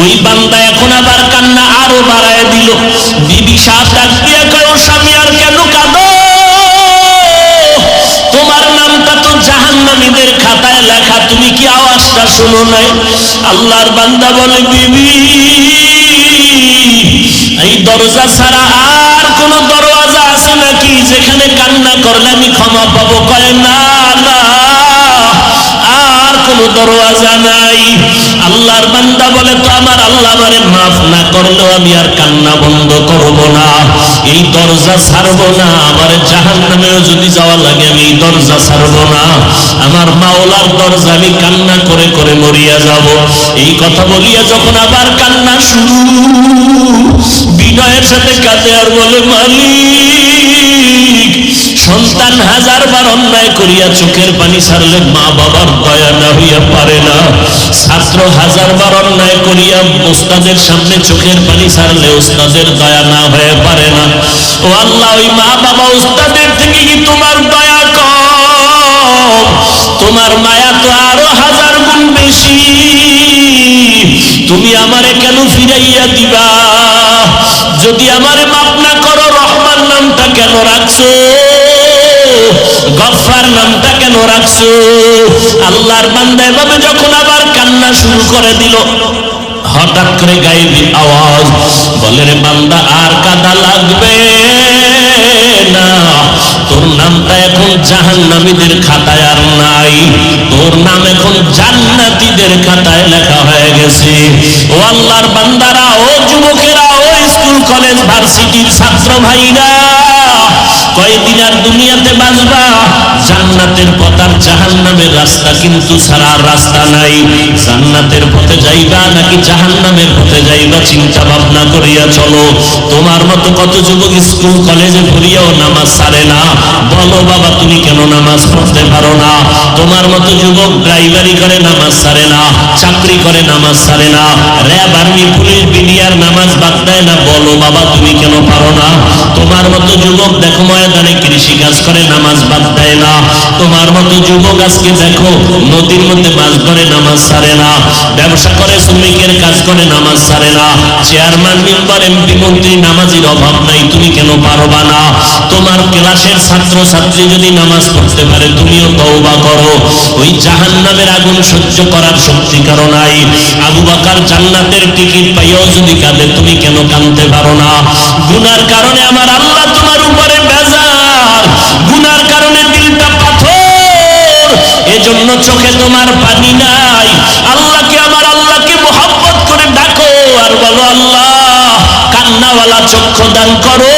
ওই বান্দা এখন আবার কান্না আরো বাড়ায় দিল। বিবি সাহেব ডাক দিয়ে কয়, ও স্বামী আর কেন কাঁদো? তোমার নামটা তো জাহান্নামীদের খাতায় লেখা, তুমি কি আওয়াজটা শুনো নাই? আল্লাহর বান্দা বলে, বিবি এই দরজা ছাড়া আর কোন দরওয়াজা আছে নাকি যেখানে কান্না করলে আমি ক্ষমা পাবো? কয় না না, আর কোন দরওয়াজা নাই। আল্লাহর বান্দা বলে, তো আমার আল্লাহ আমারে মাফ না করলেও আমি আর কান্না বন্ধ করব না, এই দরজা ছাড়বো না। আমার জাহান্নামেও যদি যাওয়া লাগে আমি এই দরজা ছাড়বো না, আমার মাওলার দরজা আমি কান্না করে করে মরিয়া যাব। এই কথা বলিয়া যখন আবার কান্না শুরু, বিনয়ের সাথে কাঁদে আর বলে, মালিক, সন্তান হাজারবার অন্যায় করিয়া চোখের পানি ছাড়লে মা বাবার দয়া না হইয়া পারে না, ছাত্র হাজারবার অন্যায় করিয়া ওস্তাদের সামনে চোখের পানি ছাড়লে ওস্তাদের দয়া না হয়ে পারে না। ও আল্লাহ, ওই মা বাবা ওস্তাদের থেকে কি তোমার দয়া কম? তোমার মায়া তো আরো হাজার গুণ বেশি। তুমি আমারে কেন ফিরাইয়া দিবা? যদি আমারে মাফ না করো, রহমান নামটা কেন রাখছো? গফফার নামটা কেন রাখছো? আল্লাহর বান্দা এভাবে যখন আবার কান্না শুরু করে দিল, হঠাৎ করে গায়েবী আওয়াজ বলে, রে বান্দা আর কাঁদা লাগবে না, তোর নামটা এখন জাহান্নামীদের খাতায় আর নাই, তোর নাম এখন জান্নাতীদের খাতায় লেখা হয়ে গেছে। ও আল্লাহর বান্দারা, ও যুবকেরা, ও স্কুল কলেজ ভার্সিটির ছাত্র ভাইরা, কয়দিন আর দুনিয়াতে বাঁচবা? জান্নাতের পথ আর জাহান্নামের রাস্তা কিন্তু ছাড়া রাস্তা নাই। জান্নাতের পথে যাইবা নাকি জাহান্নামের পথে যাইবা, চিন্তা ভাবনা করিয়া চলো। তোমার মতো কত যুবক স্কুল কলেজে পড়িয়াও নামাজ ছাড়ে না। বলো বাবা, তুমি কেন নামাজ পড়তে পারো না? তোমার মতো যুবক ড্রাইভারি করে নামাজ ছাড়ে না, চাকরি করে নামাজ ছাড়ে না, র্যাব, আর্মি, পুলিশ, বিডিআর নামাজ বাদ দেয় না। বলো বাবা, তুমি কেন পারো না? তোমার মতো যুবক দেখো ময়দানে কৃষি কাজ করে, নামাজ বাদ দেয় না। তোমার মতো যুবক আজকে দেখো নদীর মধ্যে মাছ ধরে, নামাজ ছাড়ে না। ব্যবসা করে, শ্রমিকের কাজ করে, নামাজ ছাড়ে না। চেয়ারম্যান, মেম্বার, এমপি, মন্ত্রী, নামাজের অভাব নাই, তুমি কেন পারবা না? তোমার ক্লাসের ছাত্র ছাত্রী যদি নামাজ পড়তে পারে, তুমিও তওবা করো। ওই জাহান্নামের আগুন সহ্য করার শক্তি কারো নাই। আবু বকর জান্নাতের টিকিট পাইয়াও যদি কাঁদে, তুমি কেন কাঁদতে পারো না? গুনার কারণে আমার আল্লাহ তোমার উপরে বেজার, গুনার কারণে দিলটা পাথর, এজন্য চোখে তোমার পানি নাই। আল্লাহকে, আমার আল্লাহকে মোহাব্বত করে ডাকো আর বলো, আল্লাহ কান্নাওয়ালা চক্ষু দান করো।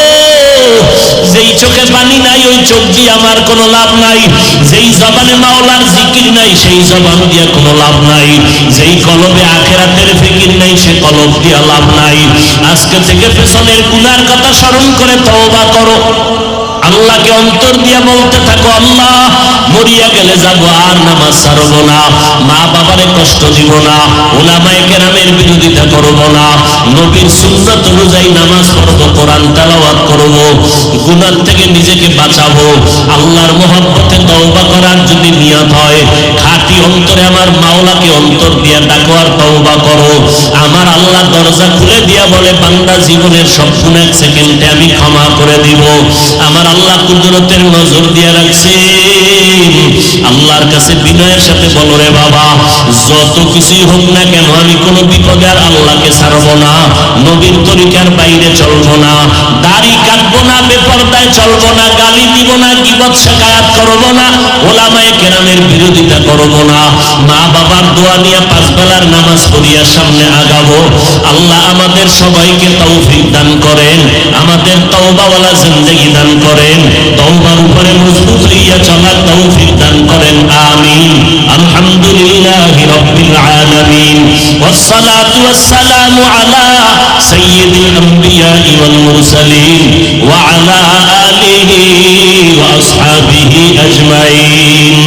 যেই চোখে পানি নাই, ওই চোখ দিয়ে আমার কোনো লাভ নাই। যেই জবানে মাওলার জিকির নাই, সেই জবান দিয়ে কোনো লাভ নাই। যেই কলবে আখিরাতের ফিকির নাই, সে কলব দিয়ে লাভ নাই। আজকে থেকে পেছনের গুনার কথা স্মরণ করে তওবা করো। আল্লাহকে অন্তর দিয়া বলতে থাকো, আল্লাহ মরিয়া গেলে যাবো, আর নামাজ ছাড়বো না, মা বাবারে কষ্ট দিব না, উলামায়ে কেরামের বিরোধিতা করব না, নবীর সুন্নাত অনুযায়ী নামাজ পড়বো, কোরআন তেলাওয়াত করব, গুনাহ থেকে নিজেকে বাঁচাবো। আল্লাহর মহব্বতে তওবা করার যদি নিয়ত হয়, খাঁটি অন্তরে আমার মাওলাকে অন্তর দিয়া ডাকো আর তওবা করো। আমার আল্লাহ দরজা খুলে দিয়া বলে, বান্দা জীবনের সব গুনাহ এক সেকেন্ডে আমি ক্ষমা করে দিব। আমার আল্লাহ কুদরতের নজর দিয়ে রাখছে। আল্লাহর কাছে বিনয়ের সাথে বলো, রে বাবা, যত কিছুই হোক না কেন, আমি কোনো বিপদে আর আল্লাহকে ছাড়বো না, নবীর তরিকার বাইরে চলবো না, দাড়ি কাটবো না, বেপরদায় চলবো না, গালি দিব না, গীবত শিকায়াত করবো না, ওলামায়ে কেরাম ইসলামের বিরোধিতা করব না, মা বাবার দোয়া নিয়ে 5 বেলার নামাজ পড়িয়া সামনে আগাবো। আল্লাহ আমাদের সবাইকে তৌফিক দান করেন, আমাদের তওবাওয়ালা জিন্দেগি দান করেন, তওবার উপরে মজবুত হইয়া চলার তৌফিক দান করেন, আমিন। আলহামদুলিল্লাহি রাব্বিল আলামিন, ওয়াসসালাতু ওয়াসসালামু আলা সাইয়্যিদিল আমবিয়াই ওয়াল মুরসালিন ওয়া আলা আলিহি ওয়া আসহাবিহি আজমাইন।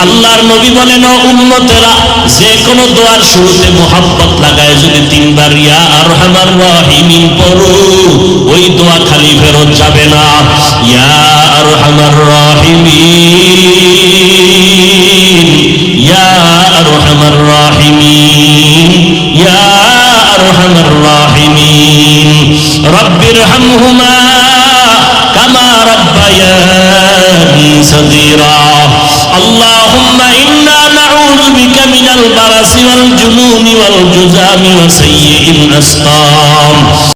আল্লাহর নবী বলেন, ও উম্মতেরা, যে কোন দোয়ার শুরুতে মোহাব্বত লাগায় যদি 3 বার ইয়া আরহামার রাহিমিন পড়ো, ওই দোয়া খালি ফেরত যাবে না। ইয়া আরহামার রাহিমিন, ইয়া আরহামার রাহিমিন, ইয়া আরহামার রাহিমিন, রব্বিরহামহুমা কামা রাব্বায়ানি সগীরা। আল্লাহুম্মা ইন্না নাউযু বিকা মিনাল বারাসি ওয়াল জুনুনি ওয়াল জুযামি ওয়া সাইয়্যিল আসকাম।